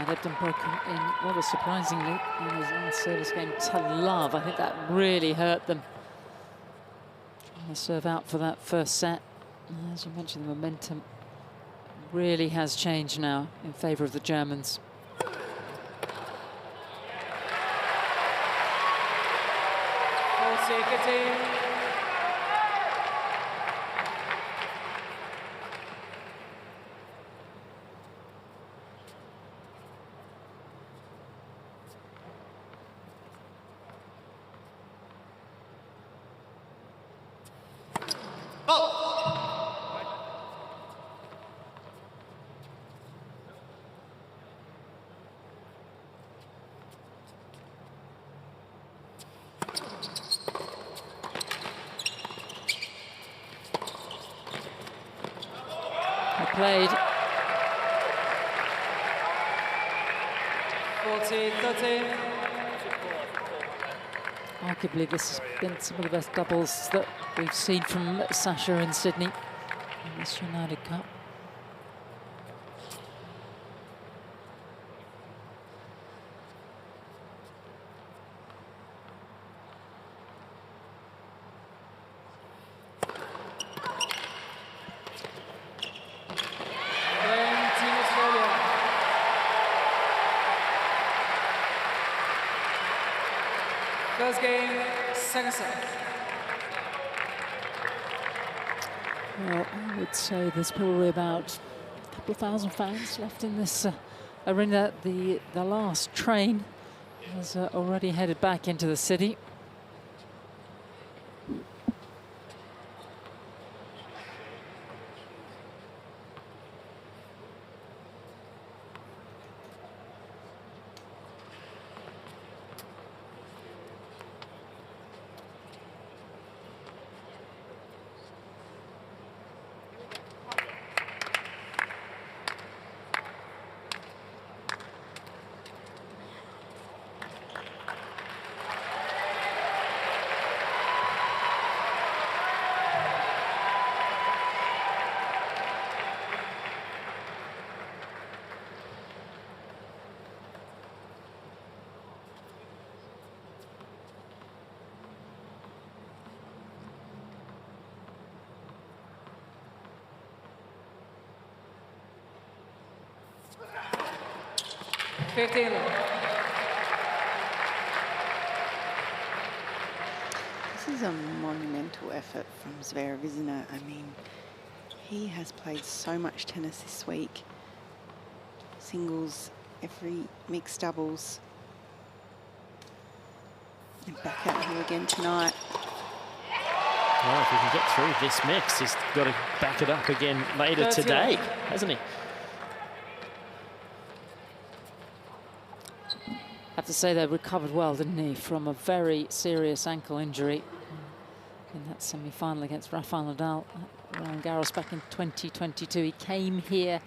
Speaker 2: Ebden broken in rather surprisingly in his last service game to love. I think that really hurt them. Trying to serve out for that first set. As you mentioned, the momentum really has changed now in favour of the Germans. Played.
Speaker 3: 14-13.
Speaker 2: Arguably, this has been some of the best doubles that we've seen from Sasha in Sydney in this United Cup.
Speaker 3: First game, second set.
Speaker 2: Well, I would say there's probably about a couple of thousand fans left in this arena. The last train has already headed back into the city.
Speaker 3: This
Speaker 1: is a monumental effort from Zverev, isn't it? I mean, he has played so much tennis this week. Singles, every mixed doubles. And back out here again tonight.
Speaker 4: Well, if he can get through this mix, he's got to back it up again later today, hasn't he?
Speaker 2: I have to say they recovered well, didn't he, from a very serious ankle injury in that semi-final against Rafael Nadal at Roland Garros back in 2022. He came here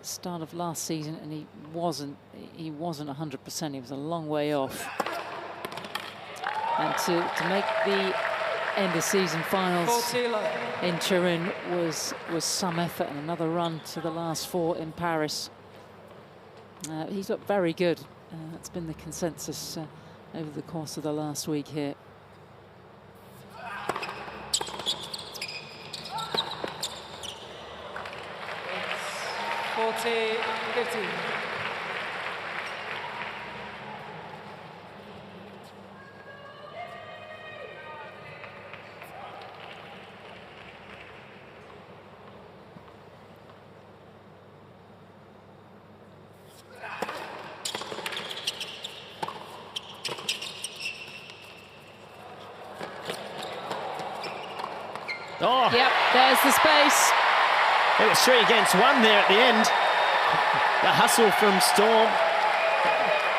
Speaker 2: start of last season and he wasn't 100%. He was a long way off. And to make the end of season finals in Turin was some effort, and another run to the last four in Paris. He's looked very good. That's been the consensus over the course of the last week here.
Speaker 3: It's 40-50.
Speaker 4: Oh,
Speaker 2: Yep, there's the space.
Speaker 4: it was 3 against 1 there at the end. The hustle from Storm.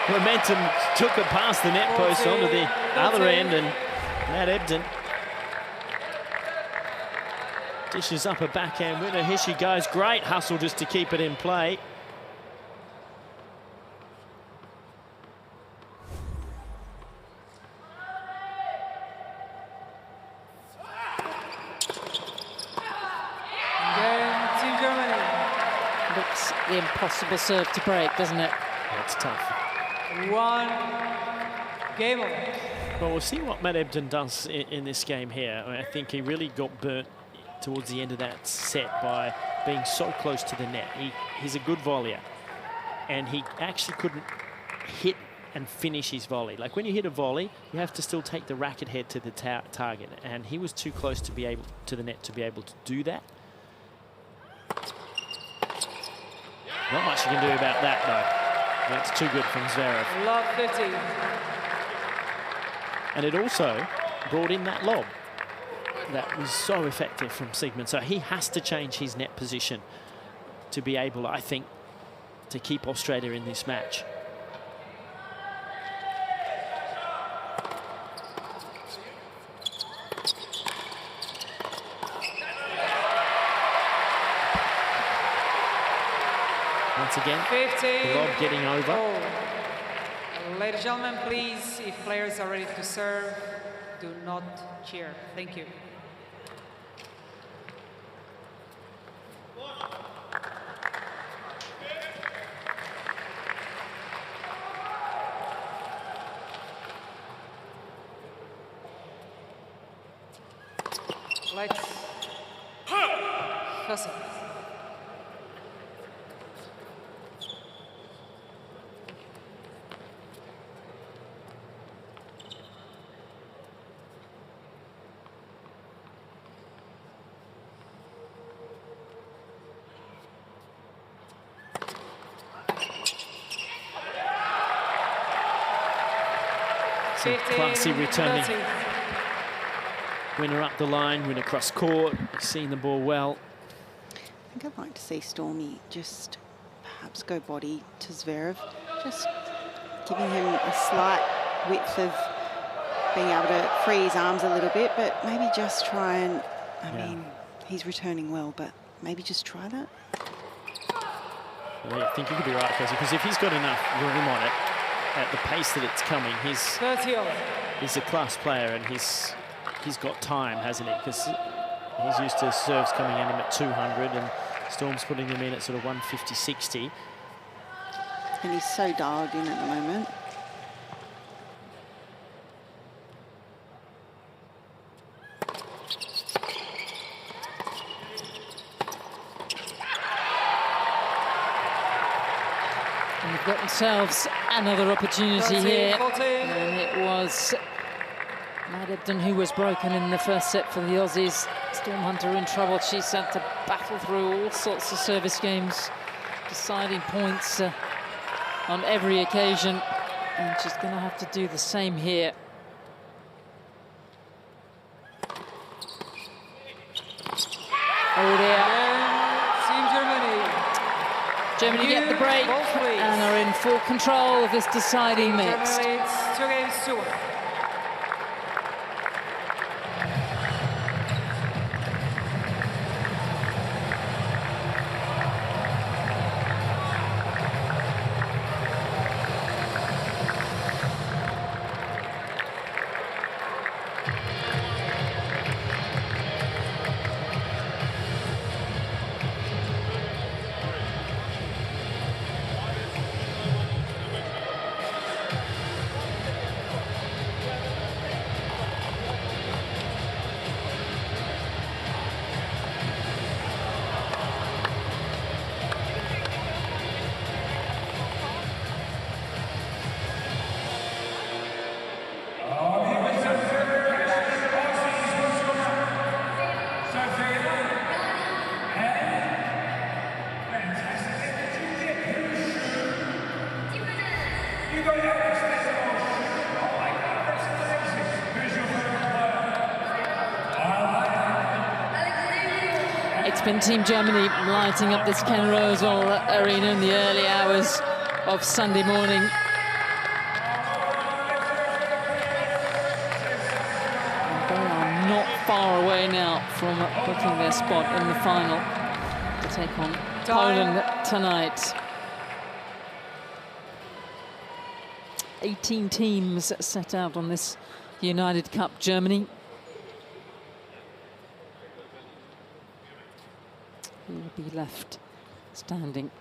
Speaker 4: Momentum took it past the net post onto the other end, and Matt Ebden dishes up a backhand winner. Here she goes. Great hustle just to keep it in play.
Speaker 2: The impossible serve to break, doesn't it?
Speaker 4: That's tough.
Speaker 3: 1 game over.
Speaker 4: Well, we'll see what Matt Ebden does in this game here. I think he really got burnt towards the end of that set by being so close to the net. He's a good volleyer, and he actually couldn't hit and finish his volley. Like when you hit a volley, you have to still take the racket head to the target, and he was too close to the net to be able to do that. Not much you can do about that, though. That's too good from Zverev.
Speaker 3: Love 50.
Speaker 4: And it also brought in that lob. That was so effective from Siegemund. So he has to change his net position to be able, I think, to keep Australia in this match. Once again,
Speaker 3: 50.
Speaker 4: the lob getting over.
Speaker 3: Ladies and gentlemen, please, if players are ready to serve, do not cheer. Thank you. Lights. Hustle.
Speaker 4: Some classy returning. Winner up the line, winner cross court, seeing the ball well.
Speaker 1: I think I'd like to see Stormy just perhaps go body to Zverev, just giving him a slight width of being able to free his arms a little bit, but maybe just try and, I mean, he's returning well, but maybe just try that.
Speaker 4: Well, I think you could be right, because if he's got enough room on it, at the pace that it's coming, he's a class player, and he's got time, hasn't he? Because he's used to serves coming in him at 200, and Storm's putting him in at sort of 150, 60.
Speaker 1: And he's so dialed in at the moment.
Speaker 2: And they've got themselves another opportunity here. And it was Matthew Ebden who was broken in the first set for the Aussies. Storm Hunter in trouble. She's had to battle through all sorts of service games, deciding points on every occasion. And she's going to have to do the same here. Oh dear. Germany get the break and are in full control of this deciding mix.
Speaker 3: 2-1.
Speaker 2: It's been Team Germany lighting up this Ken Rosewall arena in the early hours of Sunday morning. And they are not far away now from booking their spot in the final to take on Poland tonight. 18 teams set out on this United Cup. Germany will be left standing.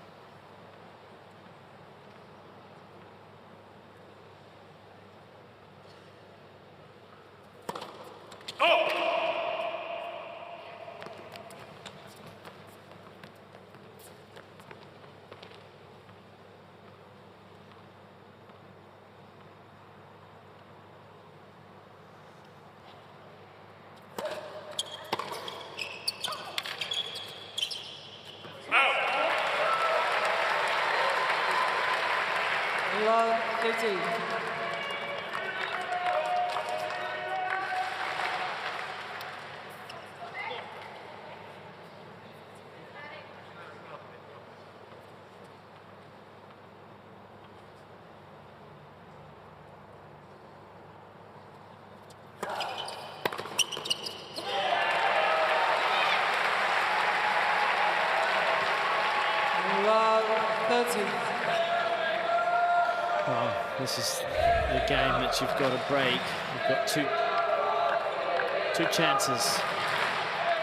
Speaker 3: Love 15.
Speaker 4: Well, this is the game that you've got to break. You've got two chances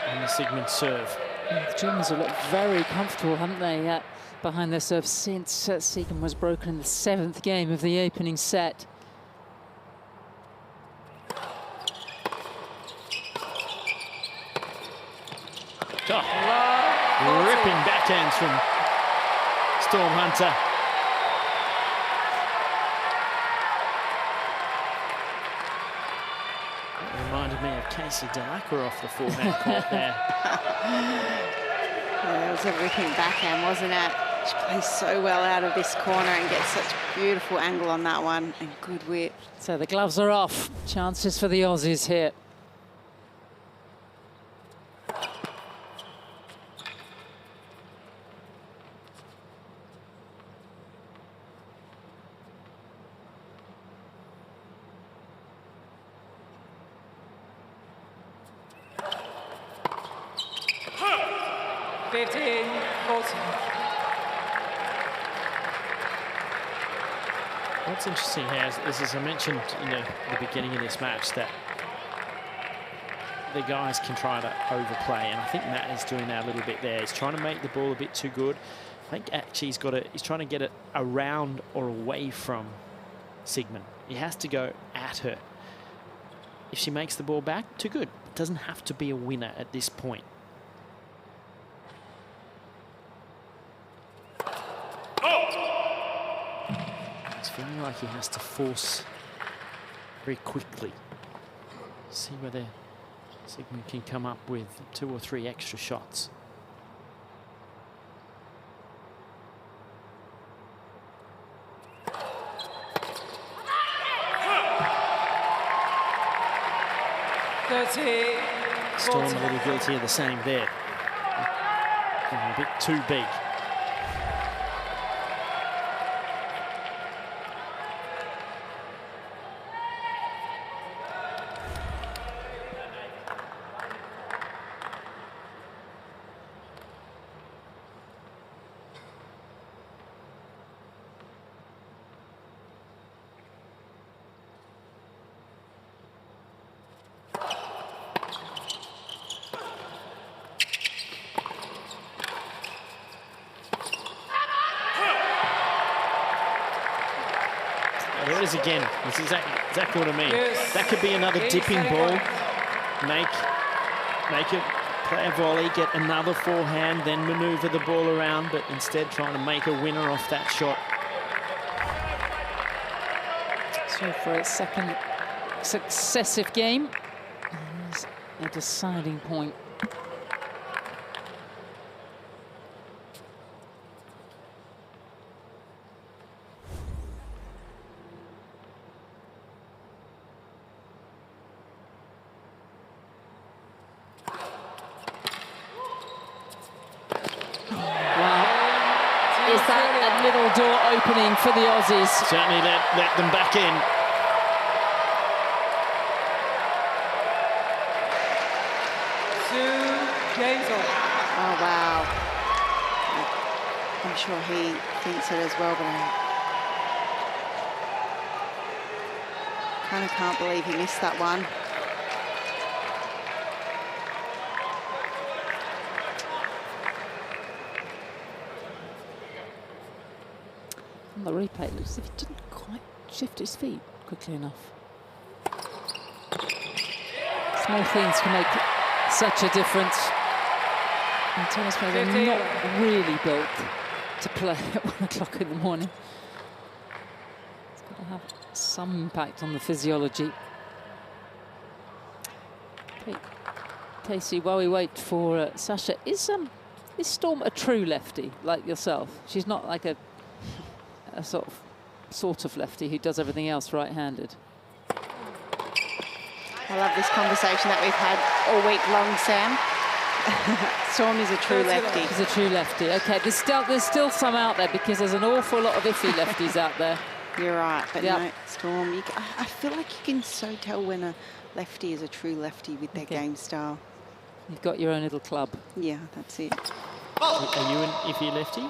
Speaker 4: on the Siegemund serve.
Speaker 2: The Germans have looked very comfortable, haven't they, behind their serve since Siegemund was broken in the 7th game of the opening set.
Speaker 4: Oh, ripping backhands from Storm Hunter. That reminded me of Casey Delacroix off the forehand court there.
Speaker 1: Yeah, it was a ripping backhand, wasn't it? She plays so well out of this corner and gets such beautiful angle on that one, and good whip.
Speaker 2: So the gloves are off. Chances for the Aussies here.
Speaker 4: What's interesting here is, as I mentioned in the beginning of this match, that the guys can try to overplay, and I think Matt is doing that a little bit there. He's trying to make the ball a bit too good. I think actually he's trying to get it around or away from Siegemund. He has to go at her. If she makes the ball back, too good. It doesn't have to be a winner at this point. It's feeling like he has to force very quickly. See whether Siegemund can come up with 2 or 3 extra shots. Storm a little guilty of the same there. A bit too big. There it is again. This is exactly what I mean.
Speaker 3: Yes.
Speaker 4: That could be another dipping ball. Make it play a volley, get another forehand, then maneuver the ball around, but instead trying to make a winner off that shot.
Speaker 2: So for its second successive game, there's a deciding point. Door opening for the Aussies.
Speaker 4: Certainly let them back in.
Speaker 1: Oh, wow. I'm sure he thinks it as well, but I kind of can't believe he missed that one.
Speaker 2: On the replay, it looks as if he didn't quite shift his feet quickly enough. Small things can make such a difference. And tennis players are not really built to play at 1 o'clock in the morning. It's got to have some impact on the physiology. Okay, Casey, while we wait for Sasha, is Storm a true lefty like yourself? She's not like a sort of lefty who does everything else right-handed.
Speaker 1: I love this conversation that we've had all week long, Sam. Storm is a true lefty.
Speaker 2: She's a true lefty. Okay, there's still some out there because there's an awful lot of iffy lefties out there.
Speaker 1: You're right, but
Speaker 2: yep.
Speaker 1: No, Storm, I feel like you can so tell when a lefty is a true lefty with their game style.
Speaker 2: You've got your own little club.
Speaker 1: Yeah, that's it.
Speaker 4: Are you an iffy lefty?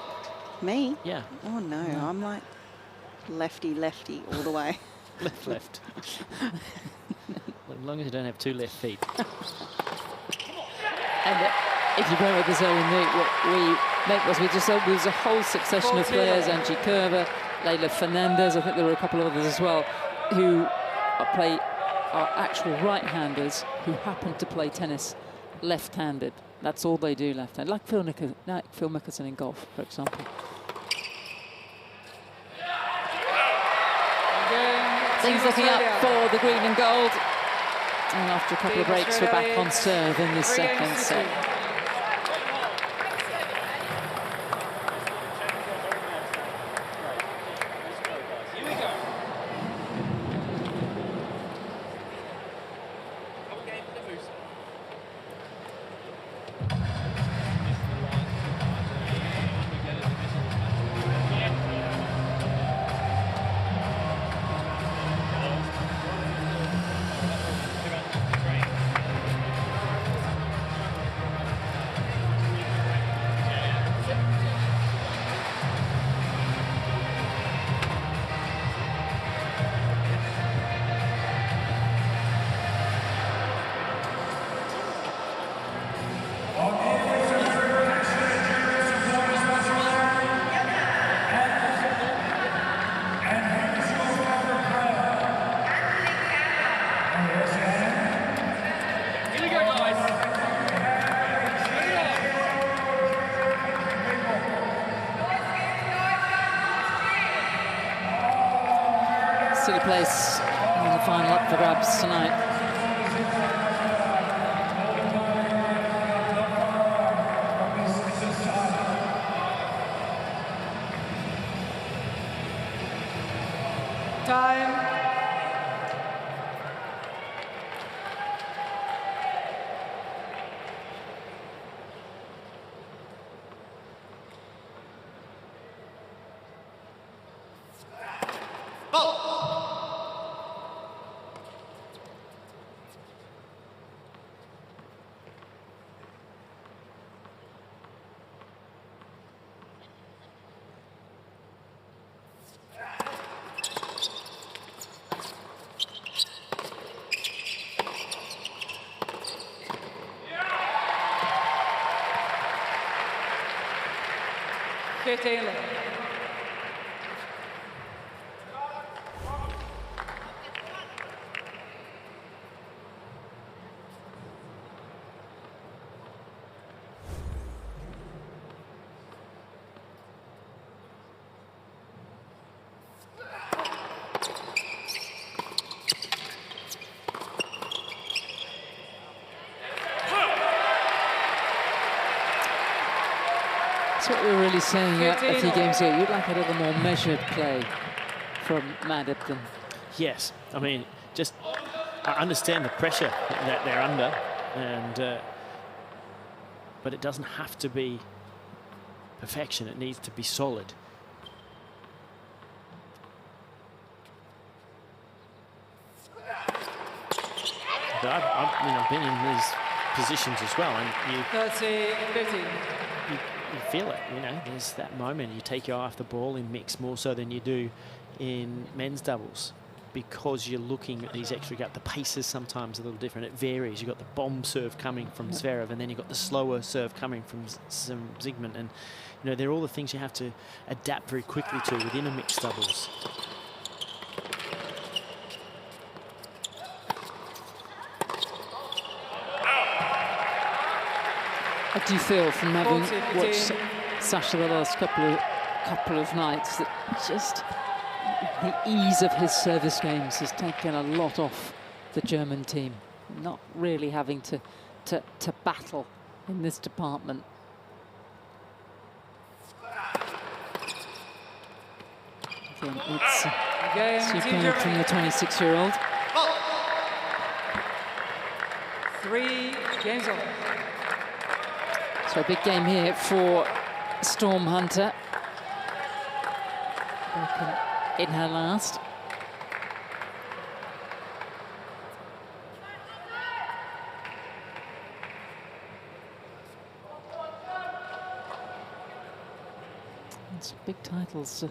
Speaker 1: Me?
Speaker 4: Yeah.
Speaker 1: Oh, no, I'm like Lefty, lefty, all the way.
Speaker 4: Left, left. As long as you don't have 2 left feet.
Speaker 2: And if you remember this early meet, what we meant was we just said there was a whole succession of players, Angie Kerber, Leila Fernandez, I think there were a couple of others as well, who are actual right-handers who happen to play tennis left-handed. That's all they do left-handed, like Phil Mickelson in golf, for example. Things looking up for the green and gold. And after a couple of breaks, we're back on serve in this second set. Still a place in the final up for grabs tonight.
Speaker 3: Time. Taylor.
Speaker 2: That's what we were really saying a few games ago. You'd like a little more measured play from Matt Ebden.
Speaker 4: Yes, I mean, just I understand the pressure that they're under, and but it doesn't have to be perfection. It needs to be solid. But I've been in these positions as well, and you feel it, there's that moment you take your eye off the ball in mixed more so than you do in men's doubles, because you're looking at these extra gaps. The pace is sometimes a little different. It varies. You've got the bomb serve coming from Zverev, and then you've got the slower serve coming from Siegemund, and they're all the things you have to adapt very quickly to within a mixed doubles.
Speaker 2: How do you feel from having watched Sasha the last couple of nights that just the ease of his service games has taken a lot off the German team, not really having to battle in this department? Again, it's superb from the 26-year-old.
Speaker 3: 3 games over.
Speaker 2: So a big game here for Storm Hunter. Broken in her last. It's big titles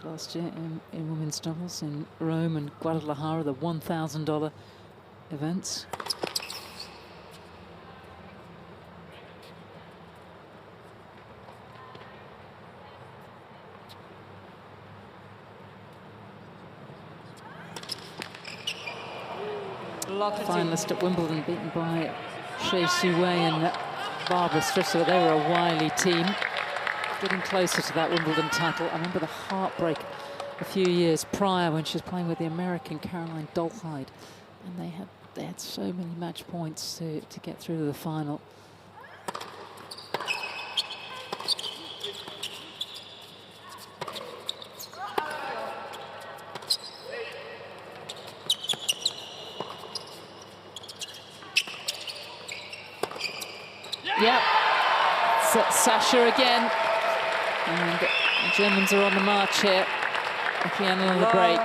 Speaker 2: last year in women's doubles in Rome and Guadalajara, the $1,000 events. Finalist at Wimbledon, beaten by Shea Su Wei and Barbara Stritzer. They were a wily team, getting closer to that Wimbledon title. I remember the heartbreak a few years prior when she was playing with the American Caroline Dolhide, and they had so many match points to get through to the final. Yep, Sasha again, and the Germans are on the march here. Again, another break.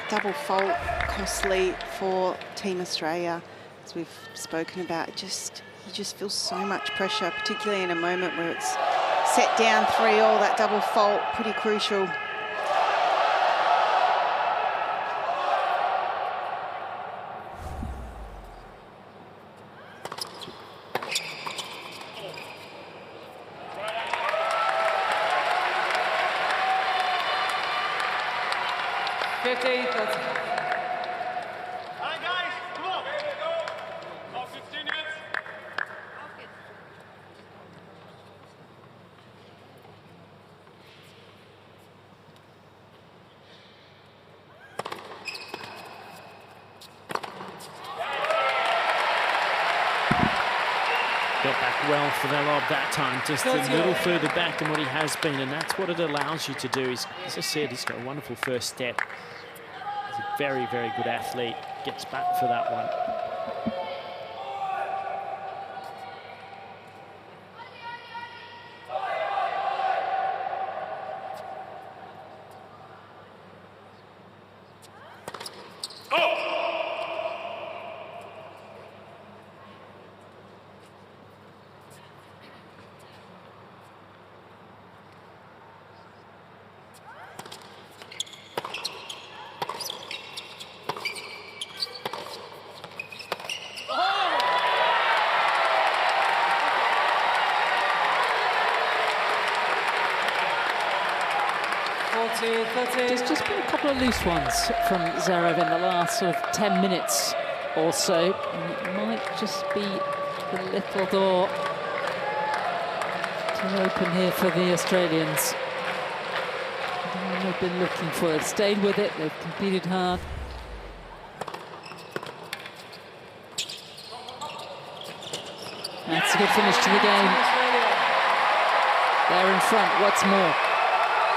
Speaker 1: Double fault, costly for Team Australia, as we've spoken about. You just feel so much pressure, particularly in a moment where it's set down 3-all. That double fault, pretty crucial.
Speaker 4: Got back well for the lob that time, just a little further back than what he has been, and that's what it allows you to do. As I said, he's got a wonderful first step. He's a very, very good athlete. Gets back for that one.
Speaker 2: There's just been a couple of loose ones from Zverev in the last sort of 10 minutes or so. And it might just be the little door to open here for the Australians. They've been looking for it. Stayed with it. They've competed hard. That's a good finish to the game. They're in front. What's more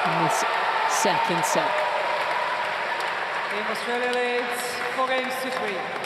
Speaker 2: in this second set?
Speaker 3: Team Australia leads 4-3.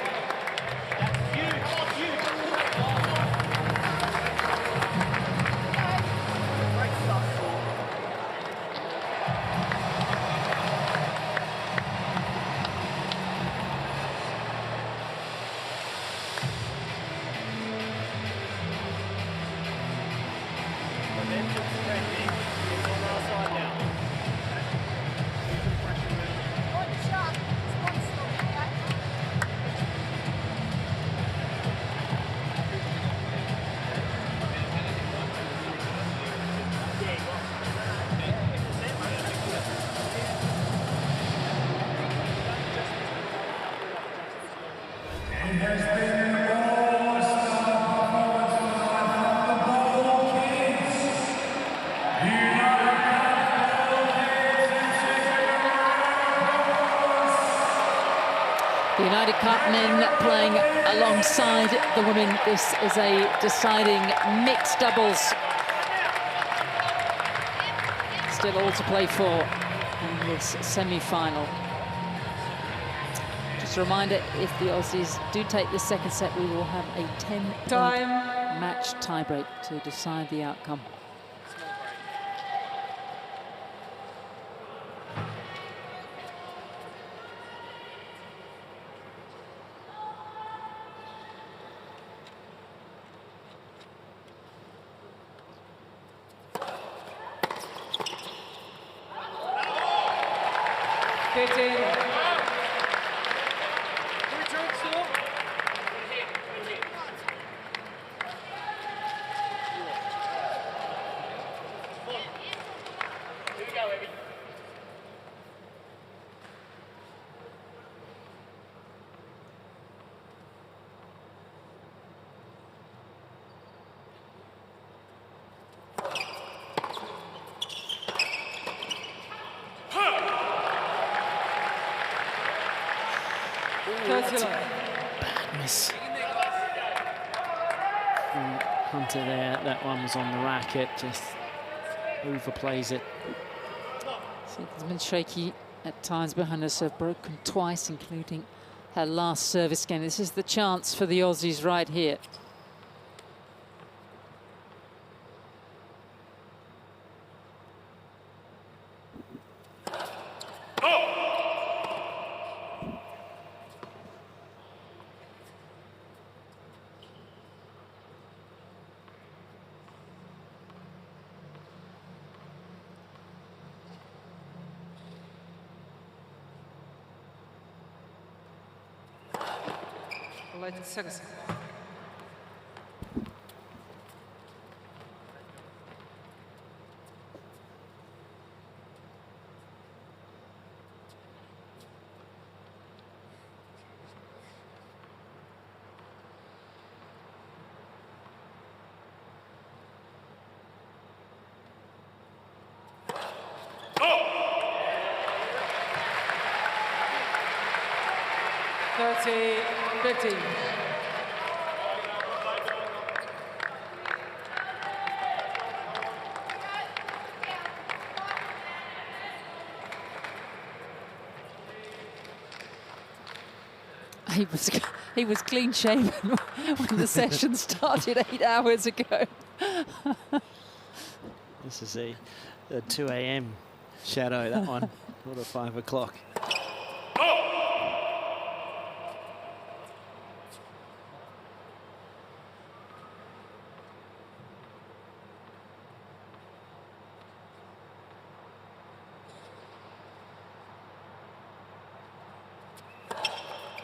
Speaker 2: The United Cup men playing alongside the women. This is a deciding mixed doubles. Still all to play for in this semi-final. Just a reminder, if the Aussies do take this second set, we will have a 10-point match tiebreak to decide the outcome.
Speaker 3: 15.
Speaker 5: Return, Storm. Here we go, Evie.
Speaker 4: Bad miss from Hunter there. That one was on the racket, just overplays it.
Speaker 2: It's been shaky at times behind her serve, broken twice, including her last service game. This is the chance for the Aussies right here.
Speaker 3: Let's six. Thirty, 15.
Speaker 2: He was clean shaven when the session started 8 hours ago.
Speaker 4: This is a 2 a.m. shadow, that one, not at 5 o'clock.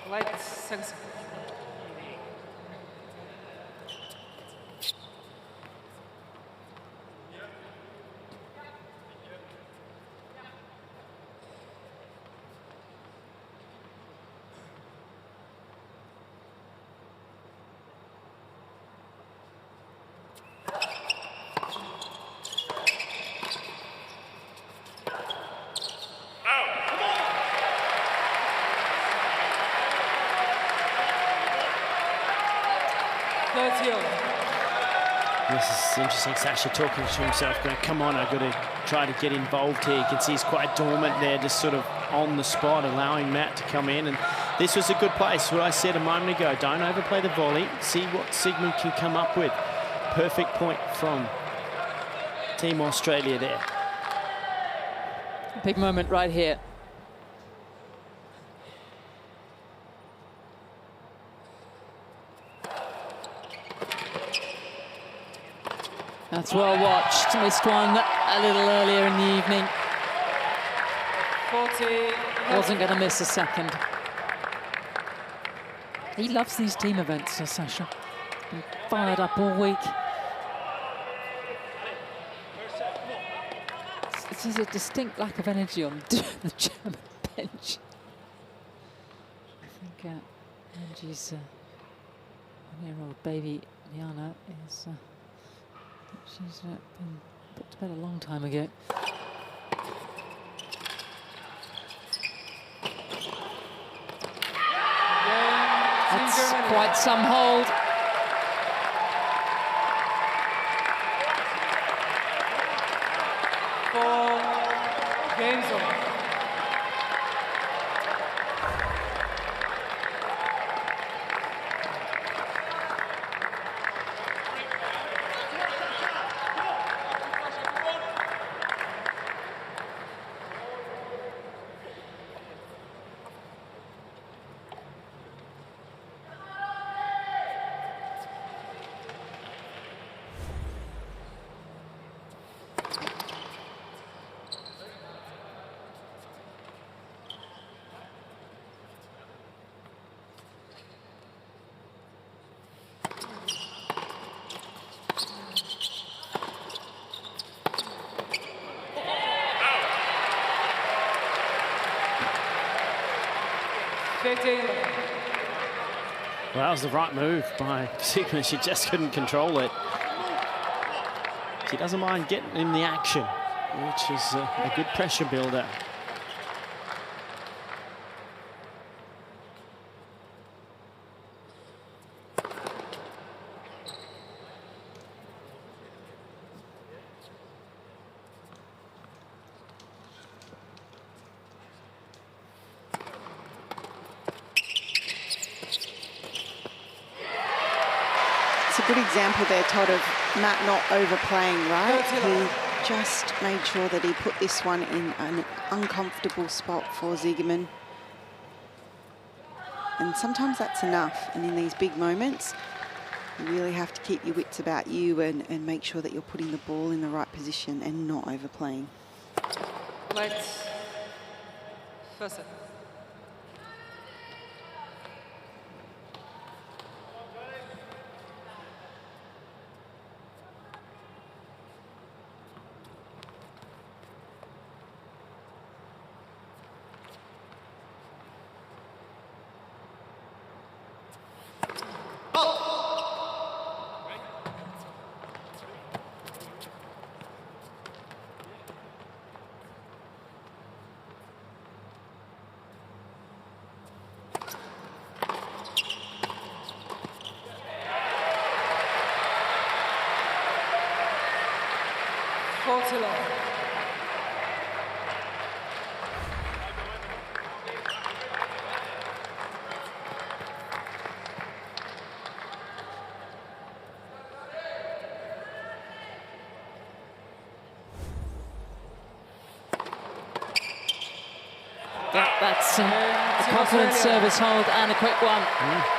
Speaker 3: Let's six.
Speaker 4: This is interesting. Sasha talking to himself, going, come on, I've got to try to get involved here. You can see he's quite dormant there, just sort of on the spot, allowing Matt to come in. And this was a good place. What I said a moment ago, don't overplay the volley. See what Siegemund can come up with. Perfect point from Team Australia there.
Speaker 2: Big moment right here. That's well watched. Missed one a little earlier in the evening.
Speaker 3: 40.
Speaker 2: Wasn't going to miss a second. He loves these team events, Sasha. Been fired up all week. There's a distinct lack of energy on the German bench. I think Angie's 1-year-old baby, Liana, is... she's been put to bed a long time ago. That's quite some hold.
Speaker 3: For game zone.
Speaker 4: Well, that was the right move by Siegemund. She just couldn't control it. She doesn't mind getting in the action, which is a good pressure builder.
Speaker 1: Good example there, Todd, of Matt not overplaying, right? He just made sure that he put this one in an uncomfortable spot for Ziegemund. And sometimes that's enough. And in these big moments, you really have to keep your wits about you and make sure that you're putting the ball in the right position and not overplaying.
Speaker 3: Let's first set.
Speaker 2: That's a confident service hold and a quick one.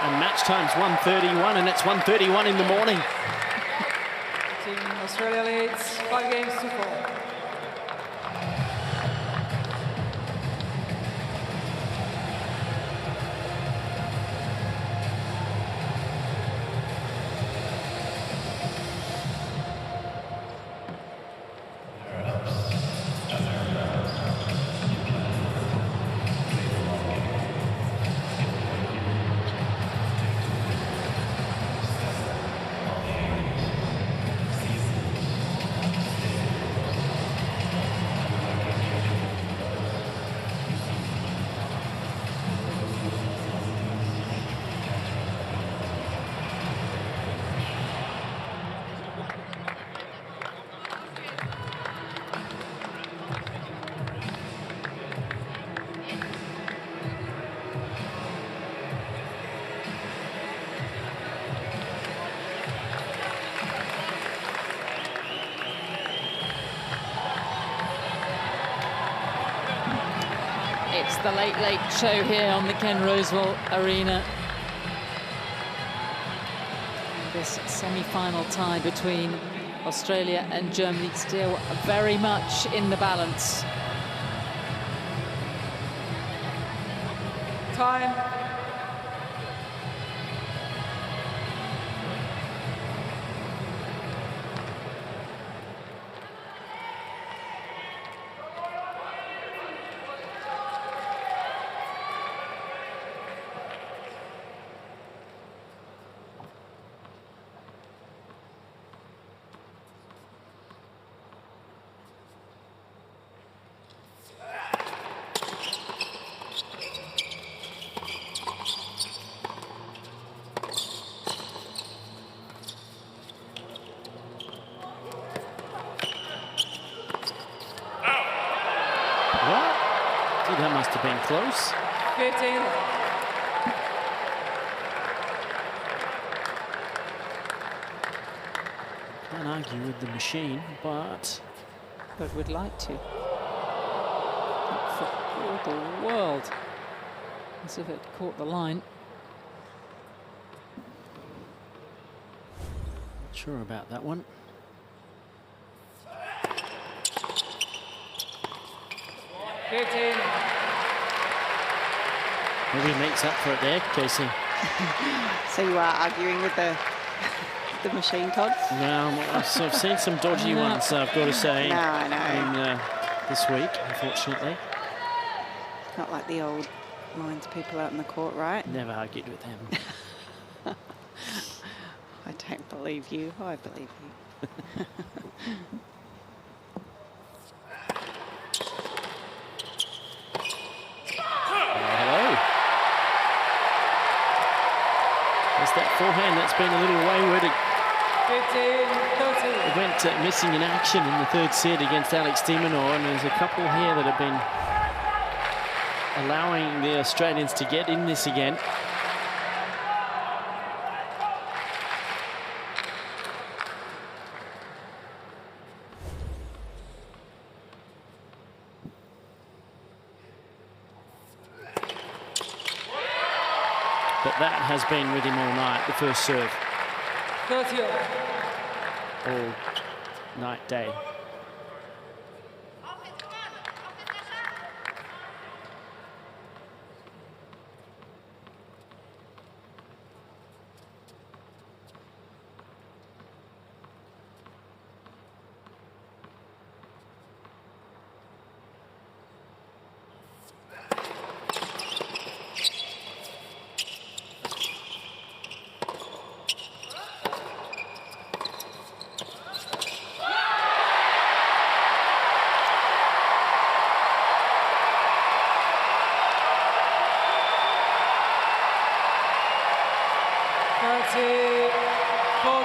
Speaker 4: And match time's 1:31, and it's 1:31 in the morning.
Speaker 3: Team Australia leads 5 games to 4.
Speaker 2: It's the late, late show here on the Ken Rosewall Arena. This semi-final tie between Australia and Germany still very much in the balance.
Speaker 3: Time.
Speaker 4: That must have been close.
Speaker 3: 15.
Speaker 4: Can't argue with the machine, but
Speaker 2: would like to. Not for all the world. As if it caught the line.
Speaker 4: Not sure about that one. Maybe he makes up for it there, Casey.
Speaker 1: So you are arguing with the machine, Todd?
Speaker 4: No, I've seen some dodgy ones, I've got to say.
Speaker 1: No, I know.
Speaker 4: This week, unfortunately.
Speaker 1: Not like the old lines people out in the court, right?
Speaker 4: Never argued with him.
Speaker 1: I don't believe you. I believe you.
Speaker 4: Hello. There's that forehand that's been a little wayward. It went missing in action in the third set against Alex de Minaur, and there's a couple here that have been allowing the Australians to get in this again. But that has been with him all night, the first serve. All night, day.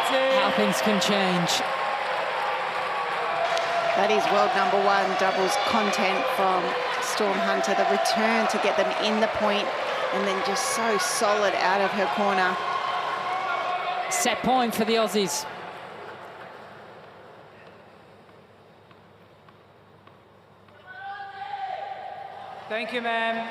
Speaker 2: How things can change.
Speaker 1: That is world #1 doubles content from Storm Hunter. The return to get them in the point and then just so solid out of her corner.
Speaker 2: Set point for the Aussies.
Speaker 3: Thank you, ma'am.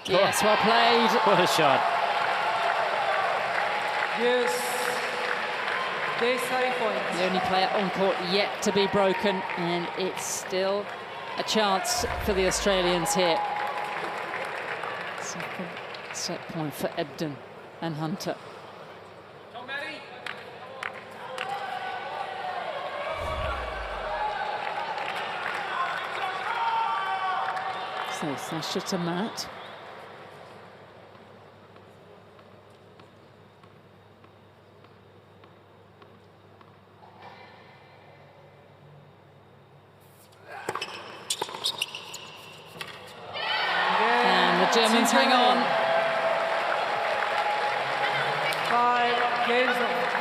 Speaker 2: Yes, well played.
Speaker 4: What a shot.
Speaker 3: Yes. They starting point.
Speaker 2: The only player on court yet to be broken, and it's still a chance for the Australians here. Second set point for Ebden and Hunter. So Sasha to Matt. Germans hang on.
Speaker 3: 5 games left.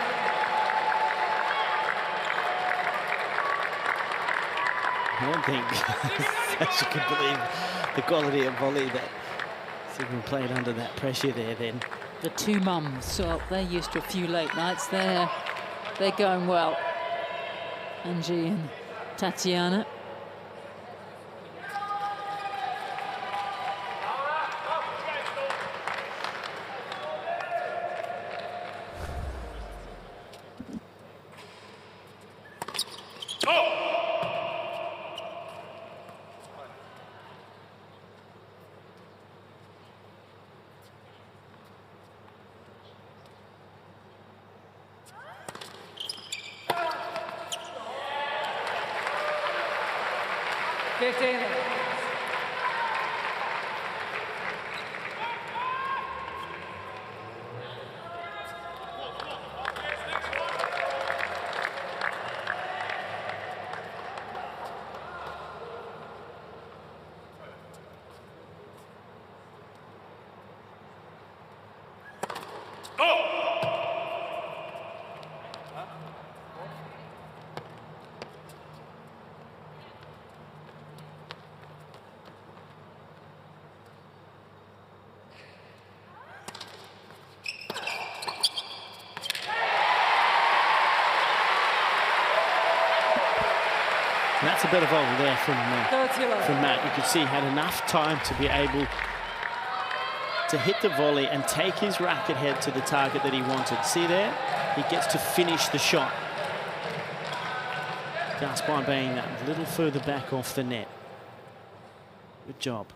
Speaker 4: I don't think Sasha could believe the quality of volley that Siegemund played under that pressure there then.
Speaker 2: The two mums, so they're used to a few late nights. They're going well. Angie and Tatiana.
Speaker 4: That's a bit of volley there from Matt. You could see he had enough time to be able to hit the volley and take his racket head to the target that he wanted. See there? He gets to finish the shot. just by being that little further back off the net. Good job.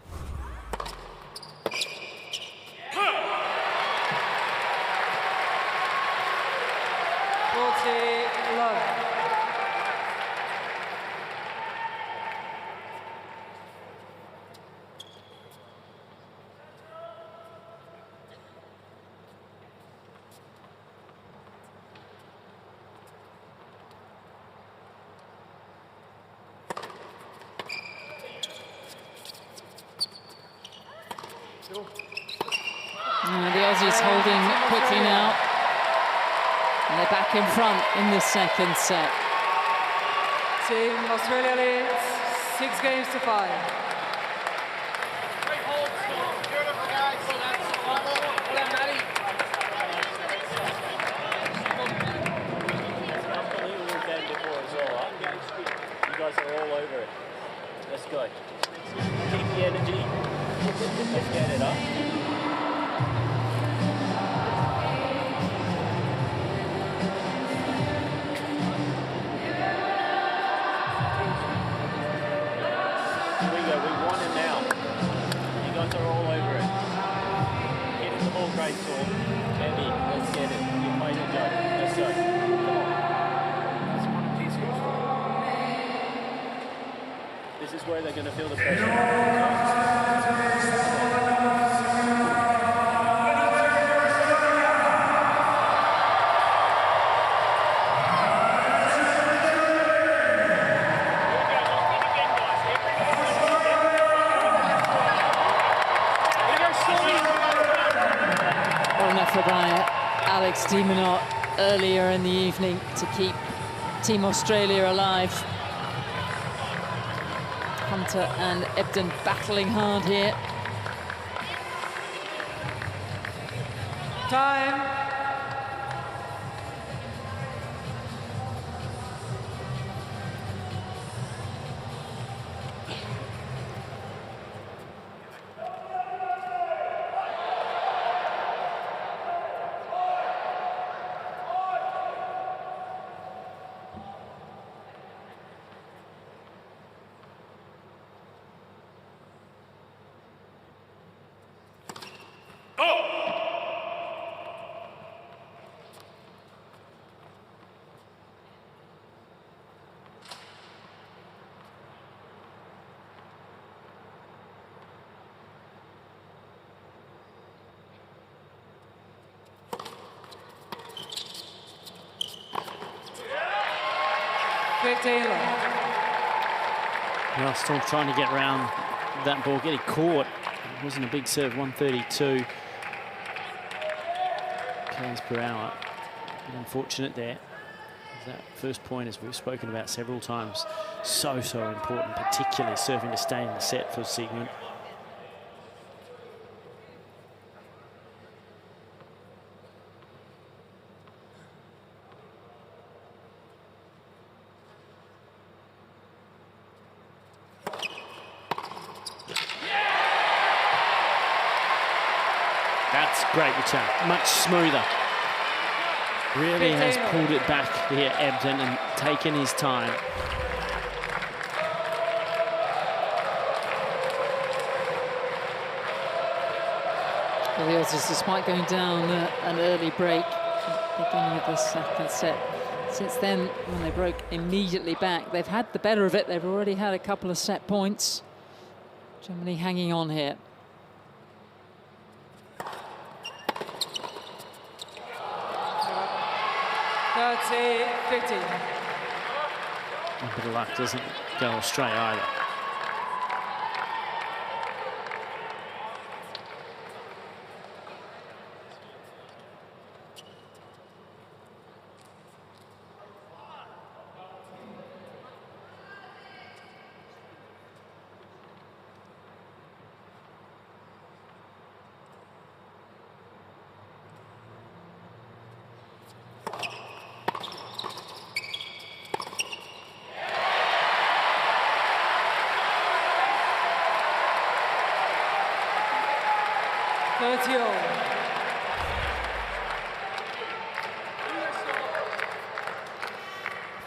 Speaker 2: The Aussies holding quickly now. And they're back in front in the second set.
Speaker 3: Team Australia leads 6 games to 5.
Speaker 5: Great hold, beautiful guys. Well done, Matty.
Speaker 4: Unbelievable game before as well. You guys are all over it. Let's go. Keep the energy. Let's get it up. We won it now. You guys are all over it. Hitting the ball great, Storm. Heavy, let's get it. You played your job. Let's go. Come on. This is where they're going to feel the pressure.
Speaker 2: By Alex Zverev earlier in the evening to keep Team Australia alive. Hunter and Ebden battling hard here.
Speaker 3: Time.
Speaker 4: Well, Storm trying to get around that ball, getting caught. It wasn't a big serve, 132 k's per hour. Unfortunate there. That first point, as we've spoken about several times, so important, particularly serving to stay in the set for Siegemund. That's great return, much smoother. Really has pulled it back here, Ebden, and taken his time.
Speaker 2: Well, the Aussies, despite going down an early break at the beginning of the second set, since then, when they broke immediately back, they've had the better of it. They've already had a couple of set points. Germany hanging on here.
Speaker 3: That's a 50.
Speaker 4: A bit of luck doesn't go astray either.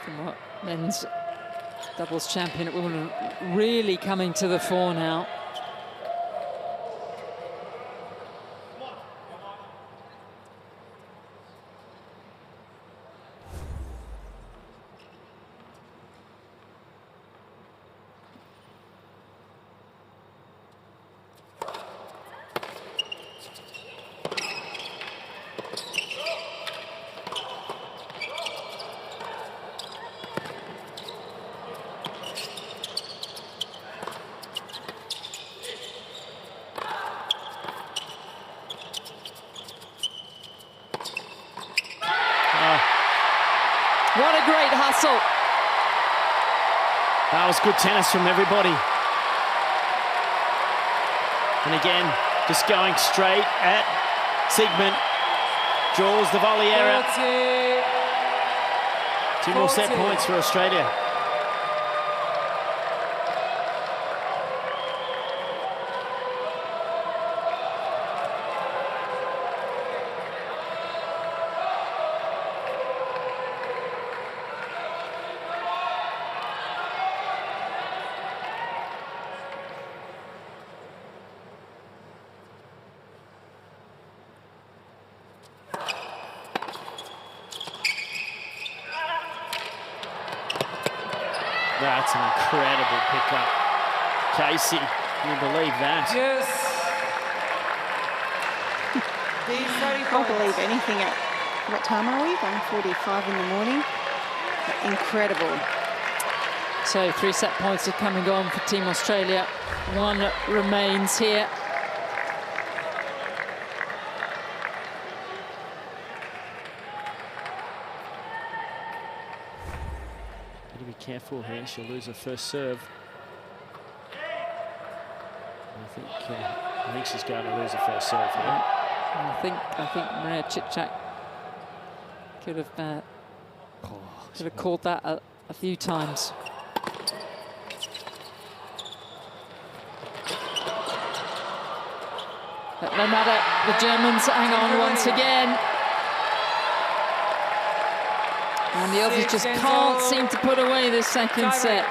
Speaker 2: From what men's Doubles champion at Wimbledon really coming to the fore now. What a great hustle.
Speaker 4: That was good tennis from everybody. And again, just going straight at Siegemund. Draws the volley error. 2 more set points for Australia. That's an incredible pickup. Casey, can you believe that?
Speaker 3: Yes.
Speaker 1: I can't believe anything at, what time are we? 1:45 in the morning. Incredible.
Speaker 2: So 3 set points are coming on for Team Australia. 1 remains here.
Speaker 4: Be careful here, she'll lose her first serve. I think she's going to lose her first serve here.
Speaker 2: I think Maria Cicak could have called that a few times. But no matter, the Germans hang on once again. And the Aussies just can't seem to put away this second set.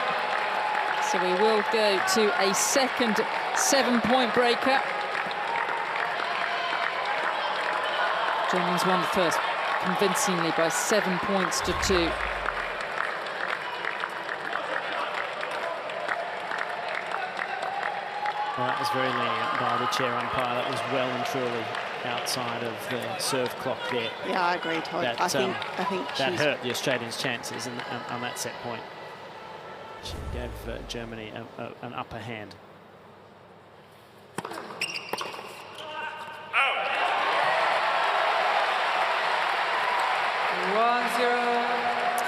Speaker 2: So we will go to a second 7-point breaker. Germans won the first convincingly by 7 points to 2.
Speaker 4: Well, that was very lenient by the chair umpire. That was well and truly outside of the serve clock there.
Speaker 1: Yeah, I agree, Todd. I think
Speaker 4: that hurt the Australians' chances on that set point. She gave Germany an upper hand.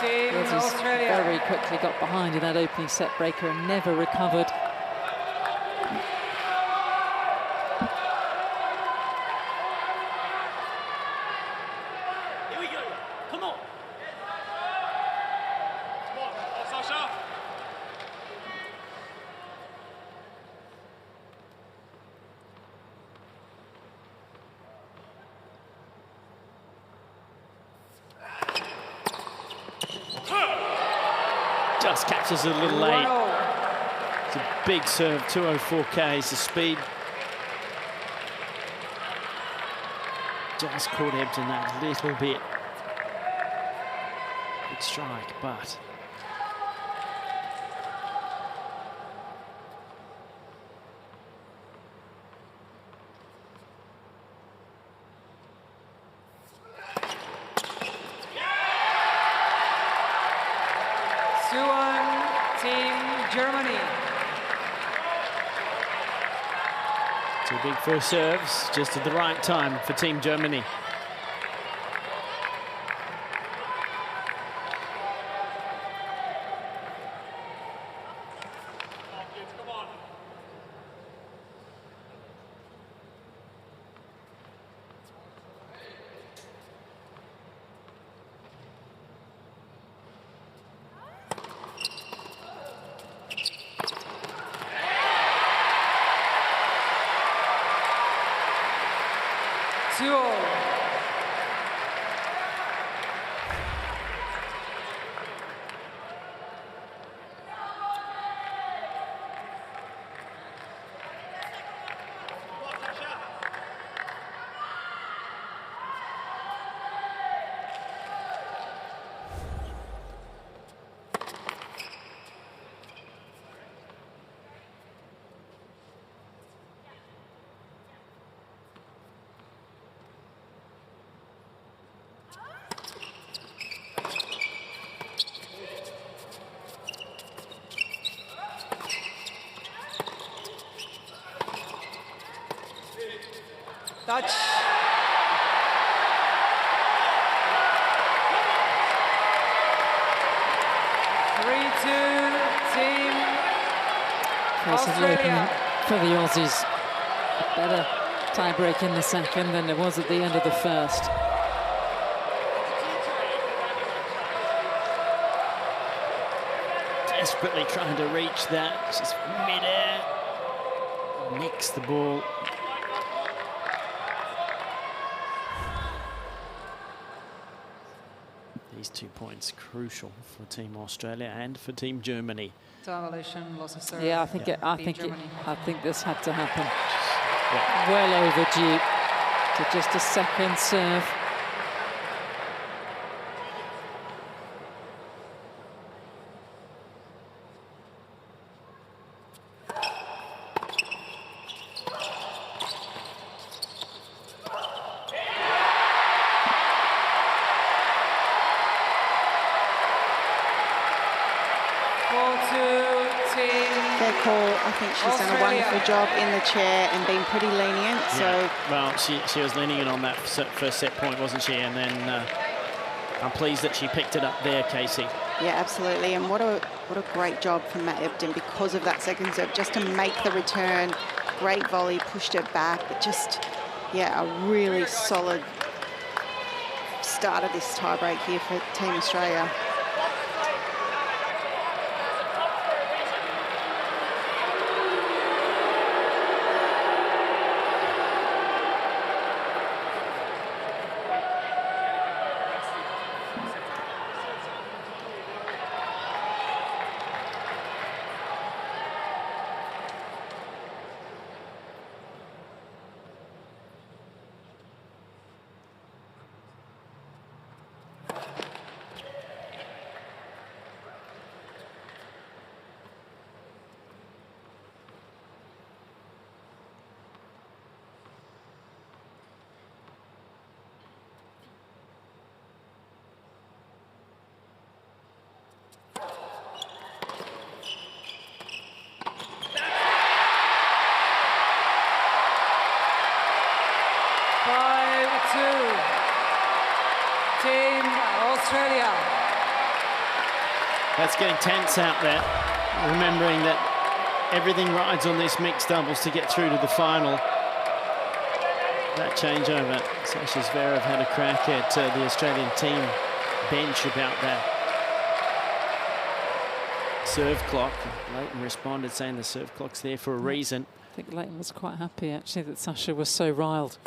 Speaker 3: Team Australia.
Speaker 2: Very quickly got behind in that opening set breaker and never recovered.
Speaker 5: Here we go. Come on. Come on, Sasha.
Speaker 4: Just catches it a little late. It's a big serve, 204 k's the speed. Just caught Ebden that little bit. Good strike, but
Speaker 3: Team Germany.
Speaker 4: 2 big first serves, just at the right time for Team Germany.
Speaker 3: Two. Touch. Team Australia.
Speaker 2: For the Aussies, a better tie-break in the second than it was at the end of the first.
Speaker 4: Desperately trying to reach that, just mid-air, nicks the ball. These 2 points crucial for Team Australia and for Team Germany.
Speaker 2: Yeah, I think this had to happen.
Speaker 4: Yeah.
Speaker 2: Well overdue to just a second serve.
Speaker 1: I think she's done a wonderful job in the chair and been pretty lenient.
Speaker 4: Yeah.
Speaker 1: So
Speaker 4: well, she was lenient on that first set point, wasn't she? And then I'm pleased that she picked it up there, Casey.
Speaker 1: Yeah, absolutely. And what a great job from Matt Ebden because of that second serve, just to make the return. Great volley, pushed it back, but just, yeah, a really solid start of this tiebreak here for Team Australia.
Speaker 3: Team Australia.
Speaker 4: That's getting tense out there, remembering that everything rides on this mixed doubles to get through to the final. That changeover, Sasha Zverev had a crack at the Australian team bench about that serve clock. Leighton responded saying the serve clock's there for a reason.
Speaker 2: I think Leighton was quite happy actually that Sasha was so riled.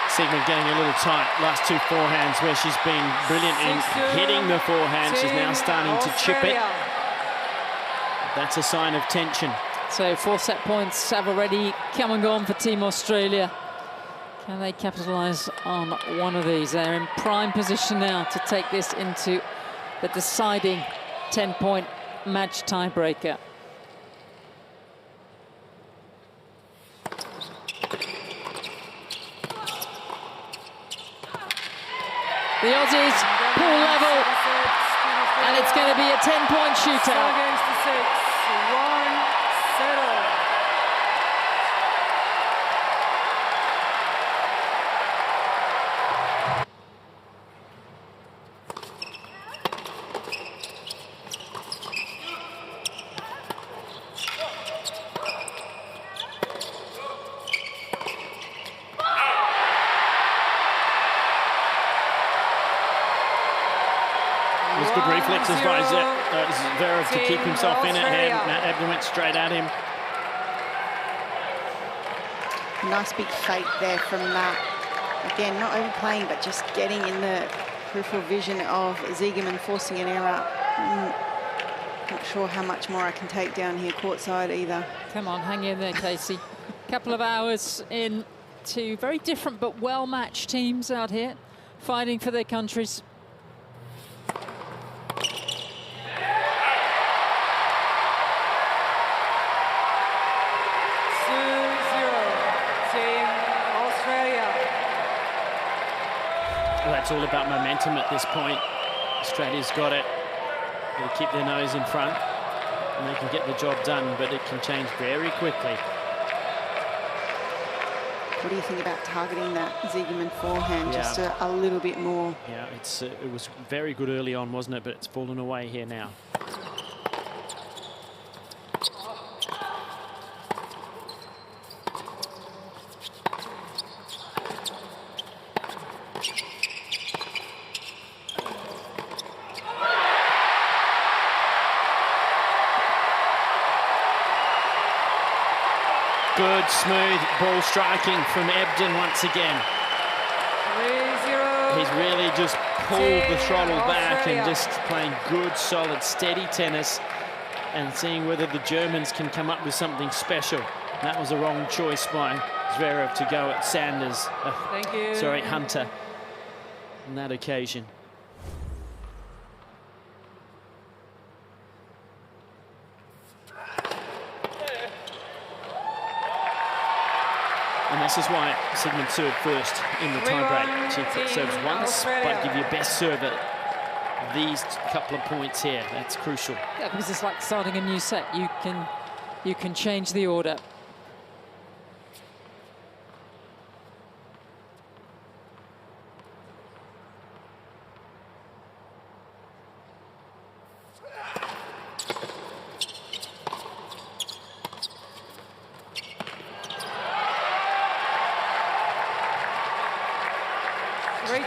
Speaker 4: Siegemund getting a little tight. Last two forehands where she's been brilliant in hitting the forehand. She's now starting to chip it. That's a sign of tension.
Speaker 2: So 4 set points have already come and gone for Team Australia. Can they capitalise on one of these? They're in prime position now to take this into the deciding 10-point match tiebreaker. The Aussies pull level, and it's going to be a 10-point shootout.
Speaker 3: 1-0.
Speaker 4: Good reflexes by Zverev to keep himself in it. Matt Ebden went straight at him.
Speaker 1: Nice big fake there from Matt. Again, not overplaying, but just getting in the peripheral vision of Ziegemund, forcing an error. Not sure how much more I can take down here courtside either.
Speaker 2: Come on, hang in there, Casey. Couple of hours in to very different but well-matched teams out here, fighting for their countries.
Speaker 4: it's all about momentum at this point. Australia's got it. Got to keep their nose in front, and they can get the job done, but it can change very quickly.
Speaker 1: What do you think about targeting that Ziegemund forehand just a little bit more?
Speaker 4: Yeah, it was very good early on, wasn't it? But it's fallen away here now. Good, smooth ball striking from Ebden once again.
Speaker 3: 3-0.
Speaker 4: He's really just pulled the throttle back and just playing good, solid, steady tennis and seeing whether the Germans can come up with something special. That was a wrong choice by Zverev to go at Sanders.
Speaker 3: Thank you.
Speaker 4: Sorry, Hunter on that occasion. And this is why Siegemund served first in the tiebreak. She serves once, but give your best server these couple of points here. That's crucial.
Speaker 2: Yeah, because it's like starting a new set. You can change the order.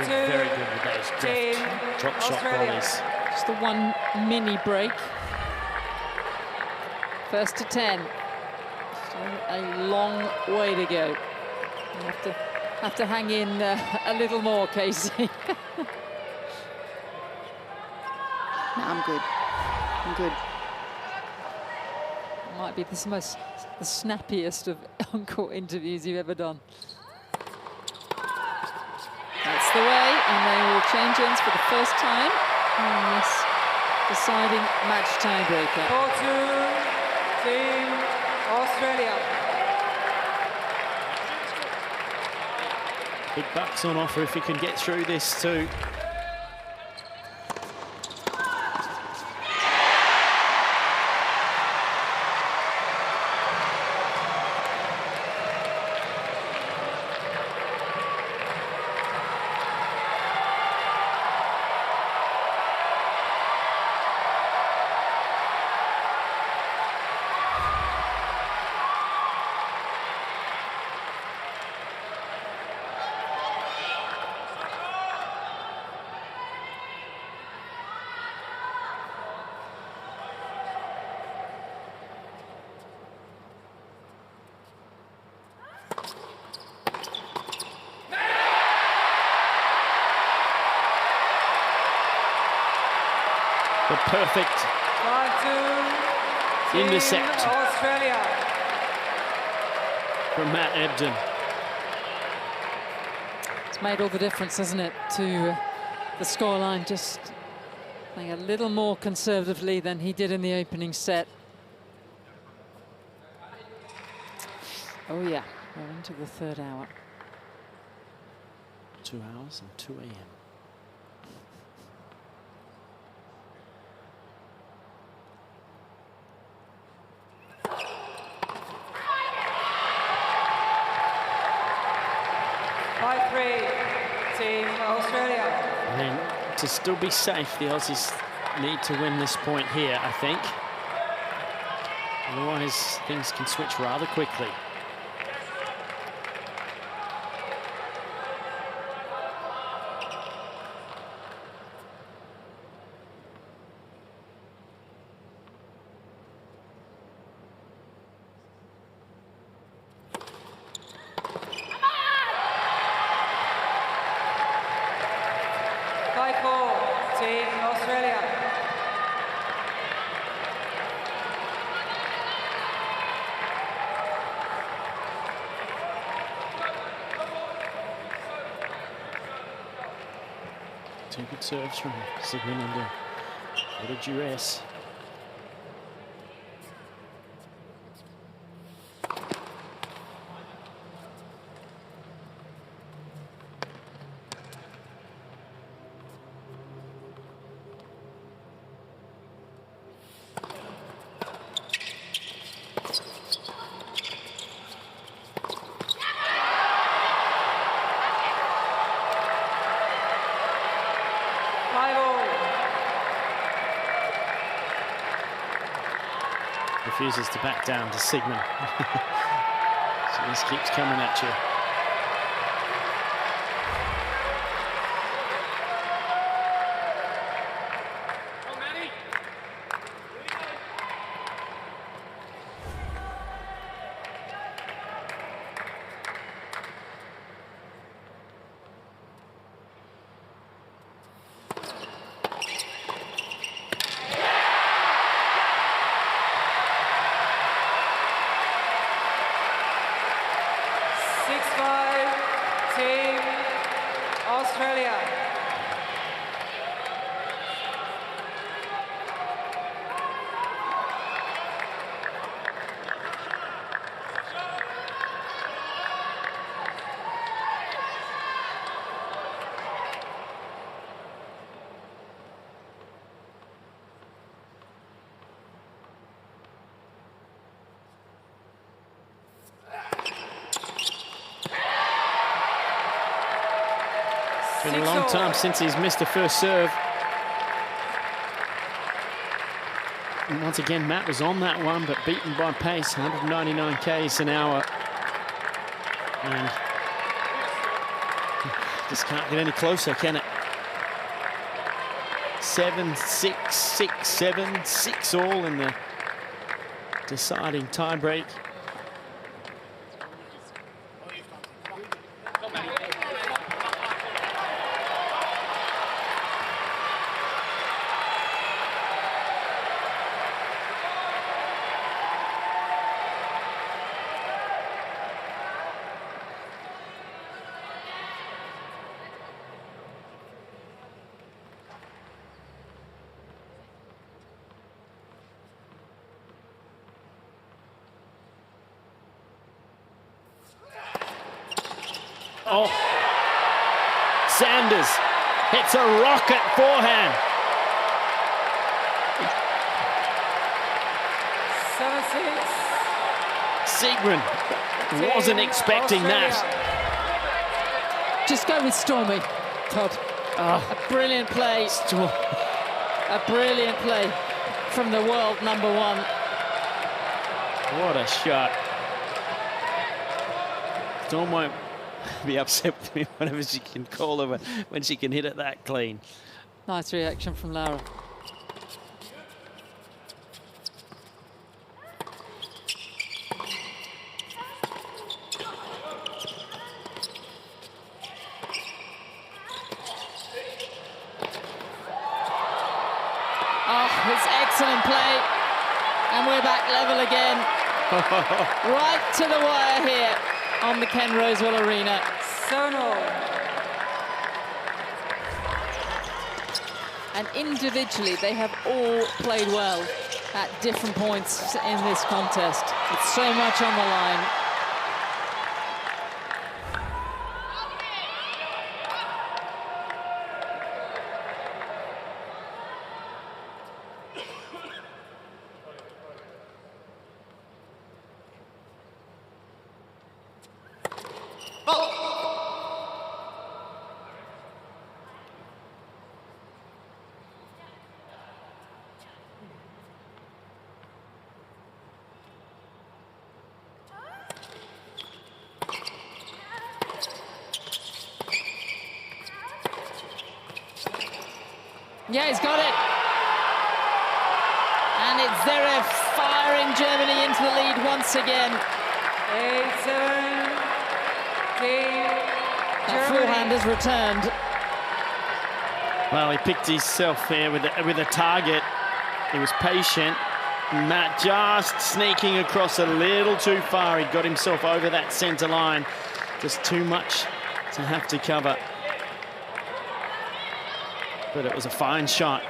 Speaker 4: Very good with those drop shot volleys.
Speaker 2: Just the one mini break. First to 10. Still a long way to go. You have to hang in a little more, Casey.
Speaker 1: No, I'm good. I'm good.
Speaker 2: Might be the snappiest of on-court interviews you've ever done. That's the way, and they will change ends for the first time in this deciding match tiebreaker.
Speaker 3: 4-2, Team Australia.
Speaker 4: Big bucks on offer if he can get through this too. The perfect
Speaker 3: 5-2,
Speaker 4: intercept
Speaker 3: Australia.
Speaker 4: from Matt Ebden.
Speaker 2: It's made all the difference, hasn't it, to the scoreline, just playing a little more conservatively than he did in the opening set. Oh yeah, we're into the third hour.
Speaker 4: 2 hours and 2 a.m.
Speaker 3: Team Australia.
Speaker 4: I mean, to still be safe, the Aussies need to win this point here, I think. Otherwise, things can switch rather quickly.
Speaker 3: Team Australia.
Speaker 4: Two good serves from Siegemund under a bit of duress. refuses to back down to Siegemund. She just keeps coming at you.
Speaker 3: Australia.
Speaker 4: It's been a long time since he's missed a first serve. And once again, Matt was on that one, but beaten by pace, 199 k's an hour. And just can't get any closer, can it? 7-6, 6-7, 6-all in the deciding tiebreak. Oh, Sanders hits a rocket forehand.
Speaker 3: 7-6.
Speaker 4: Siegemund wasn't expecting that.
Speaker 2: Just go with Stormy, Todd.
Speaker 4: Oh.
Speaker 2: A brilliant play. A brilliant play from the world number one.
Speaker 4: What a shot. Storm won't be upset with me, whatever she can call her when she can hit it that clean.
Speaker 2: Nice reaction from Laura. Oh, it's excellent play. And we're back level again. Right to the wire here on the Ken Rosewell Arena. And individually, they have all played well at different points in this contest. It's so much on the line. Yeah, he's got it. And it's Zverev firing Germany into the lead once again.
Speaker 3: 8-7.
Speaker 2: That forehand has returned.
Speaker 4: Well, he picked himself here with a target. He was patient. Matt just sneaking across a little too far. He got himself over that centre line. Just too much to have to cover. But it was a fine shot.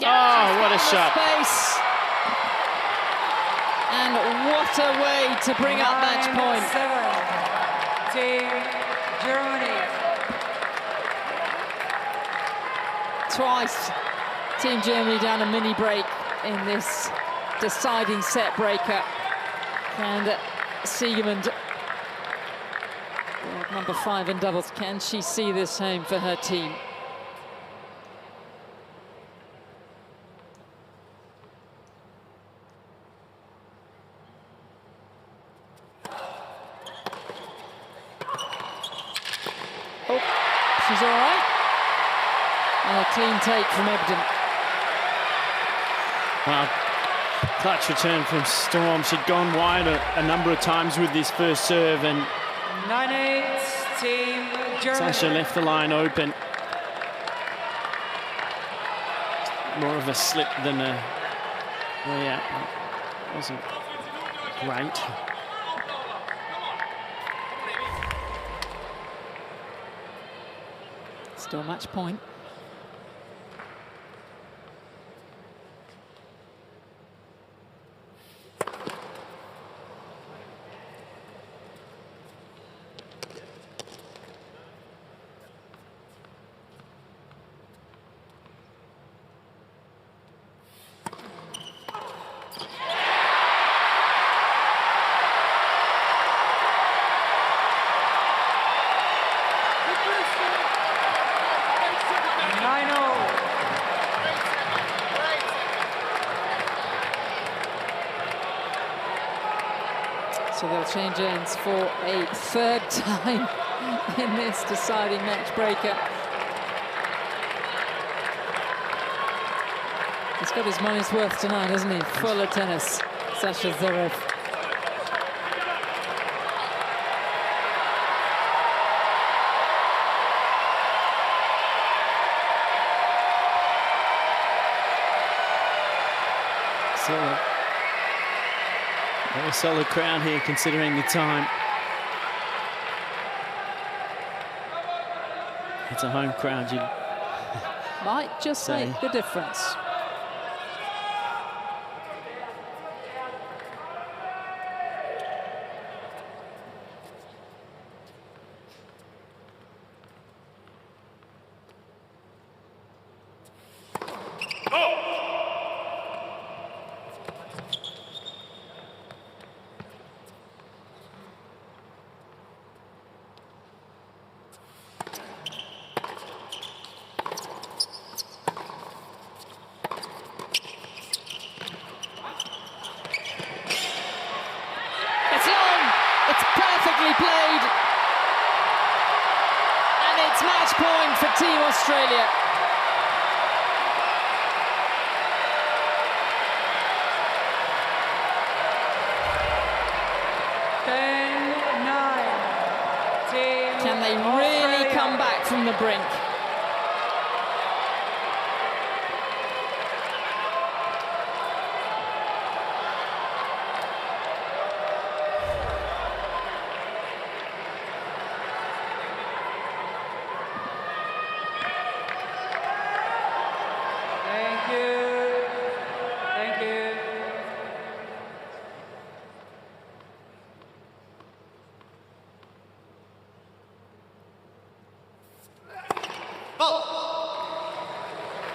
Speaker 4: Oh, what a shot.
Speaker 2: Space. And what a way to bring up match point.
Speaker 3: 9-7. Team Germany.
Speaker 2: Twice, Team Germany down a mini break in this deciding set breaker. And Siegemund, number 5 in doubles, can she see this home for her team? Oh, she's all right. And a clean take from Ebden.
Speaker 4: Well, clutch return from Storm. She'd gone wide a number of times with this first serve, and
Speaker 3: 9-8, Team Germany.
Speaker 4: Sasha left the line open. More of a slip than a way out. It wasn't great.
Speaker 2: Still match point. So they'll change ends for a third time in this deciding match breaker. He's got his money's worth tonight, hasn't he? Full of tennis, Sasha Zverev.
Speaker 4: So, very solid crowd here, considering the time. It's a home crowd, you
Speaker 2: might just
Speaker 4: say.
Speaker 2: Make the difference. Played, and it's match point for Team Australia. Can they really come back from the brink?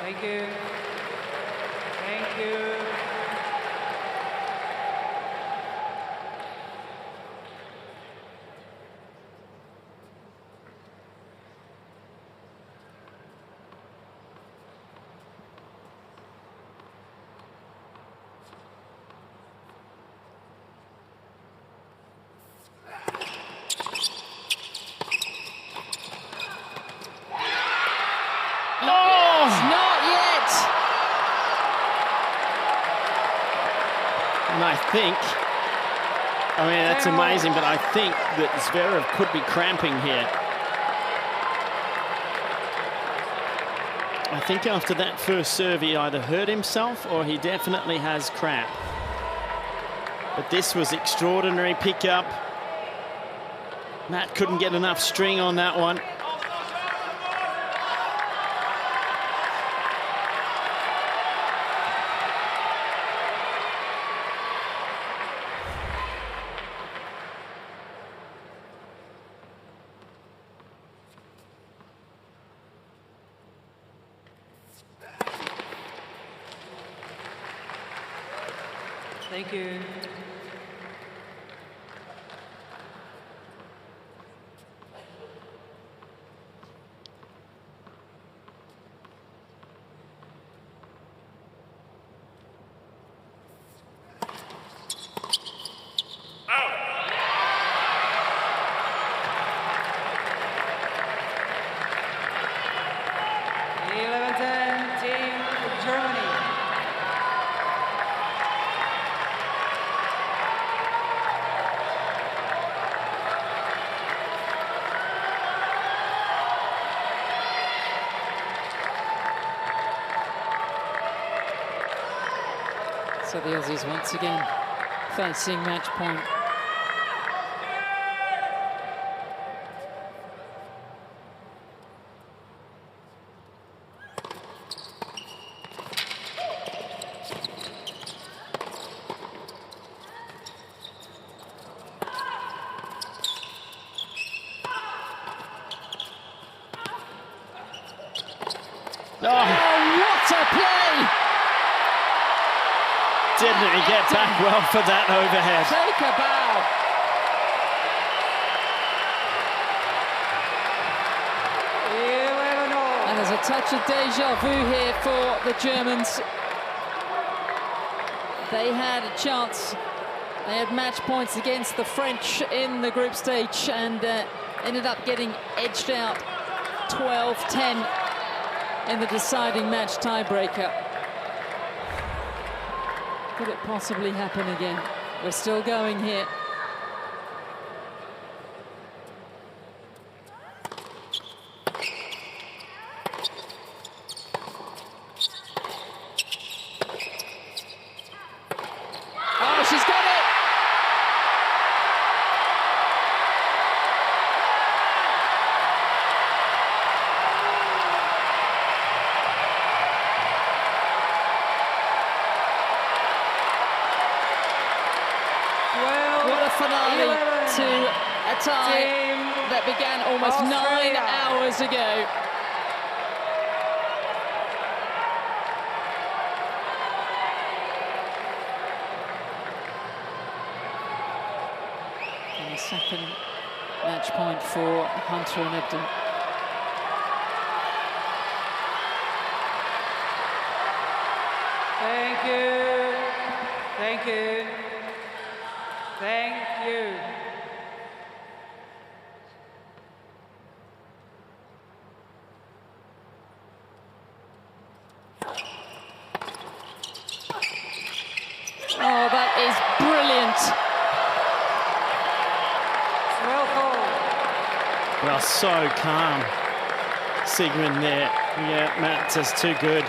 Speaker 3: Thank you. Thank you.
Speaker 4: And I think, I mean, that's amazing, but I think that Zverev could be cramping here. I think after that first serve, he either hurt himself or he definitely has cramp. But this was extraordinary pickup. Matt couldn't get enough string on that one.
Speaker 3: Thank you.
Speaker 2: So the Aussies once again facing match point.
Speaker 4: Didn't get back well for that overhead.
Speaker 2: Take a bow. And there's a touch of deja vu here for the Germans. They had a chance. They had match points against the French in the group stage and ended up getting edged out 12-10 in the deciding match tiebreaker. Could it possibly happen again? We're still going here. Oh, she's got it! Finale to a tie that began almost
Speaker 3: Australia.
Speaker 2: 9 hours ago. And a second match point for Hunter and Ebden.
Speaker 3: Thank you. Thank you. Thank you.
Speaker 2: Oh, that is brilliant.
Speaker 3: Well called.
Speaker 4: Well, so calm. Siegemund there. Yeah, Matt, just too good.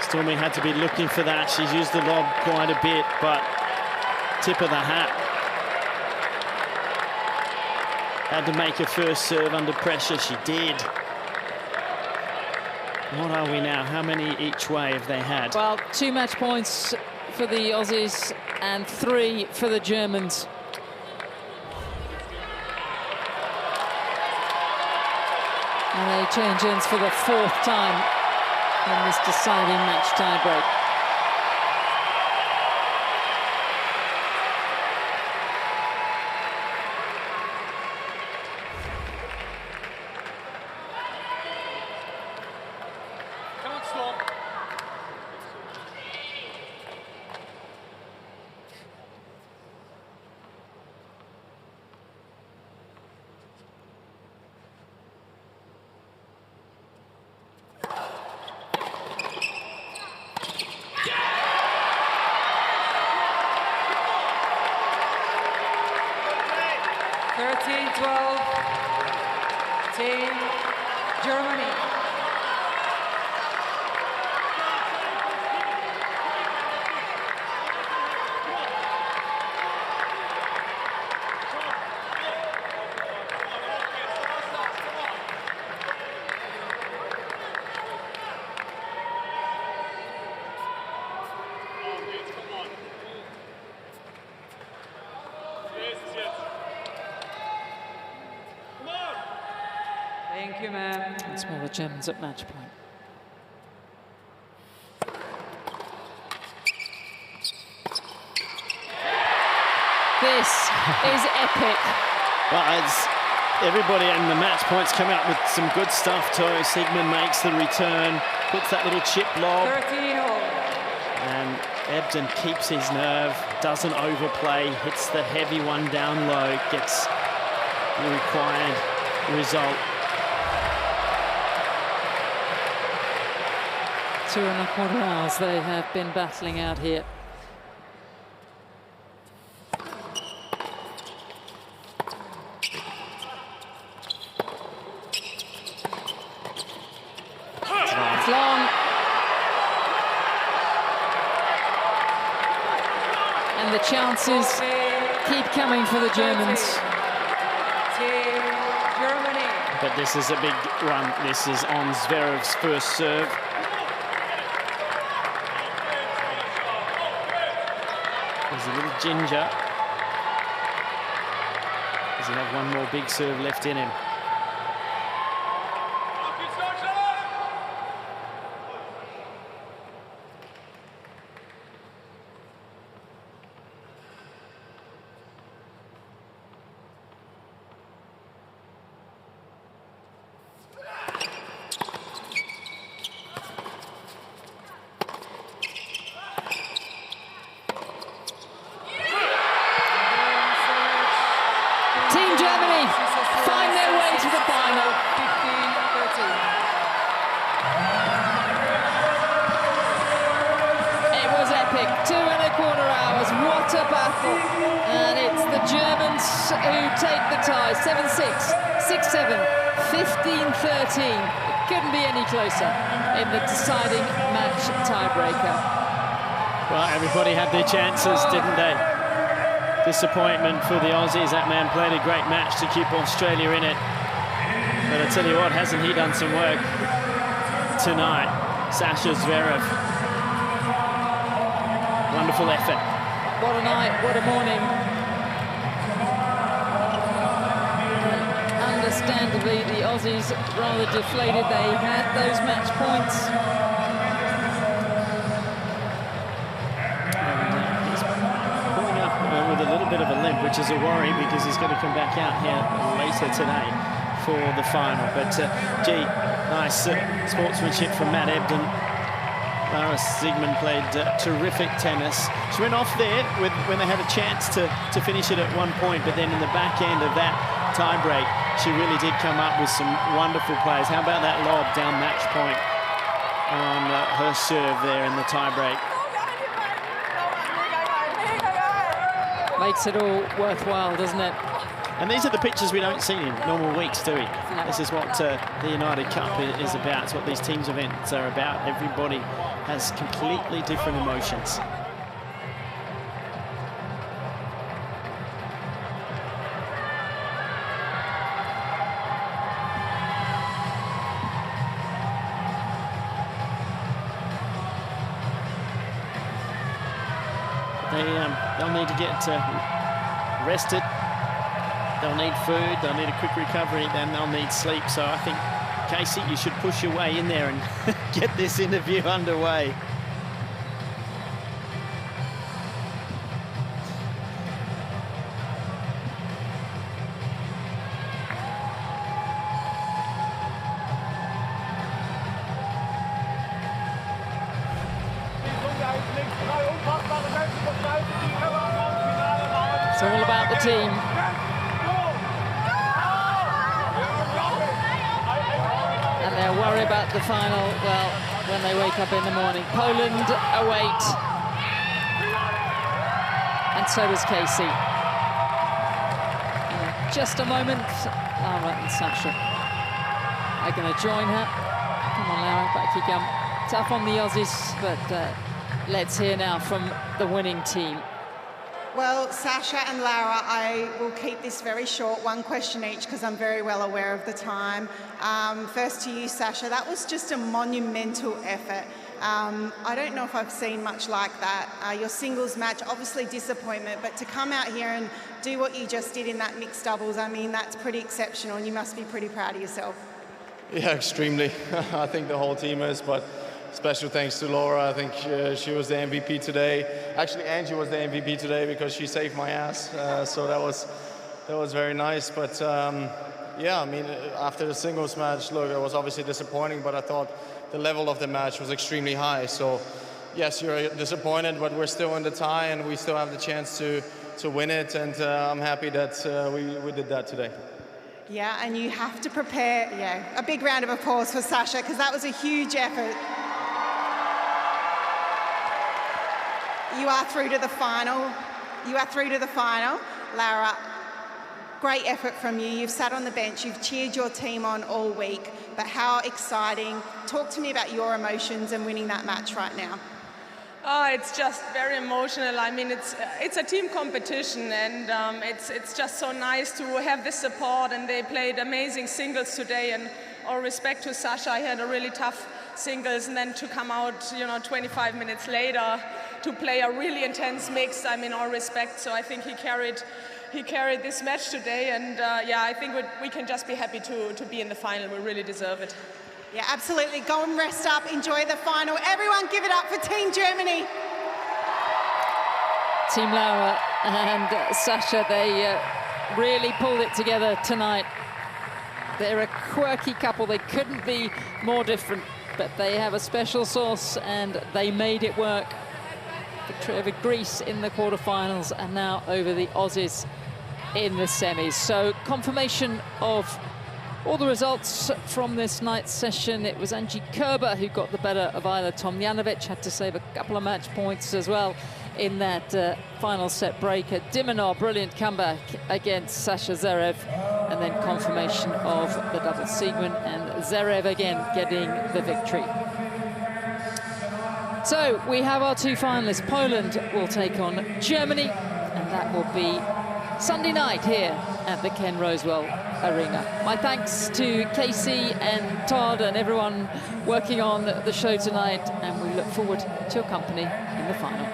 Speaker 4: Stormy had to be looking for that. She's used the lob quite a bit, but tip of the hat. Had to make her first serve under pressure. She did. What are we now? How many each way have they had?
Speaker 2: Well, 2 match points for the Aussies and 3 for the Germans. And they change ends for the 4th time in this deciding match tiebreak.
Speaker 3: Team Germany. Thank you, ma'am.
Speaker 2: That's more the Germans at match point. This is epic.
Speaker 4: Well, as everybody in the match points come out with some good stuff too. Siegemund makes the return, puts that little chip lob.
Speaker 3: 13 all.
Speaker 4: And Ebden keeps his nerve, doesn't overplay, hits the heavy one down low, gets the required result.
Speaker 2: 2.25 hours they have been battling out here. It's long. And the chances keep coming for the Germans.
Speaker 3: Germany.
Speaker 4: But this is a big one. This is on Zverev's first serve. There's a little ginger. Does he have one more big serve left in him?
Speaker 2: Team Germany find their way to the final.
Speaker 3: 15-13.
Speaker 2: It was epic. 2.25 hours. What a battle. And it's the Germans who take the tie. 7-6, 6-7, 15-13. It couldn't be any closer in the deciding match tiebreaker.
Speaker 4: Well, everybody had their chances, didn't they? Disappointment for the Aussies. That man played a great match to keep Australia in it. But I tell you what, hasn't he done some work tonight? Sasha Zverev. Wonderful effort.
Speaker 2: What a night, what a morning. Understandably, the Aussies rather deflated. They had those match points.
Speaker 4: With a little bit of a limp, which is a worry because he's going to come back out here later today for the final. But gee, nice sportsmanship from Matt Ebden. Laura Siegemund played terrific tennis. She went off there when they had a chance to finish it at one point, but then in the back end of that tie break, she really did come up with some wonderful plays. How about that lob down match point on her serve there in the tie break?
Speaker 2: Makes it all worthwhile, doesn't it?
Speaker 4: And these are the pictures we don't see in normal weeks, do we? No. This is what the United Cup is about. It's what these teams events are about. Everybody has completely different emotions. They'll need to get rested. They'll need food. They'll need a quick recovery. Then they'll need sleep. So I think, Casey, you should push your way in there and get this interview underway.
Speaker 2: It's all about the team. And they'll worry about the final, well, when they wake up in the morning. Poland await. And so does Casey. In just a moment, Laura and Sasha are going to join her. Come on, Laura, back you come. Tough on the Aussies, but let's hear now from the winning team.
Speaker 1: Well, Sasha and Laura, I will keep this very short, one question each, because I'm very well aware of the time. First to you, Sasha, that was just a monumental effort. I don't know if I've seen much like that. Your singles match, obviously disappointment, but to come out here and do what you just did in that mixed doubles, I mean, that's pretty exceptional, and you must be pretty proud of yourself.
Speaker 6: Yeah, extremely. I think the whole team is, but special thanks to Laura. I think she was the MVP today. Actually, Angie was the MVP today because she saved my ass. So that was very nice. But yeah, I mean, after the singles match, look, it was obviously disappointing, but I thought the level of the match was extremely high. So yes, you're disappointed, but we're still in the tie and we still have the chance to win it. And I'm happy that we did that today.
Speaker 1: Yeah, and you have to prepare, a big round of applause for Sasha, because that was a huge effort. You are through to the final. You are through to the final. Laura, great effort from you. You've sat on the bench, you've cheered your team on all week, but how exciting. Talk to me about your emotions and winning that match right now.
Speaker 7: Oh, it's just very emotional. I mean, it's a team competition, and it's just so nice to have this support. And they played amazing singles today. And all respect to Sasha, I had a really tough singles, and then to come out, 25 minutes later to play a really intense mix. I mean, all respect. So I think he carried this match today, and I think we can just be happy to be in the final. We really deserve it.
Speaker 1: Yeah, absolutely. Go and rest up. Enjoy the final. Everyone give it up for Team Germany.
Speaker 2: Team Laura and Sasha, they really pulled it together tonight. They're a quirky couple. They couldn't be more different, but they have a special sauce and they made it work. Victory over Greece in the quarterfinals and now over the Aussies in the semis. So confirmation of all the results from this night's session. It was Angie Kerber who got the better of Ayla Tomljanovic, had to save a couple of match points as well in that final set break. Dimonov, brilliant comeback against Sasha Zverev, and then confirmation of the double Siegemund, and Zverev again getting the victory. So we have our two finalists. Poland will take on Germany, and that will be Sunday night here at the Ken Rosewell Arena. My thanks to Casey and Todd and everyone working on the show tonight, and we look forward to your company in the final.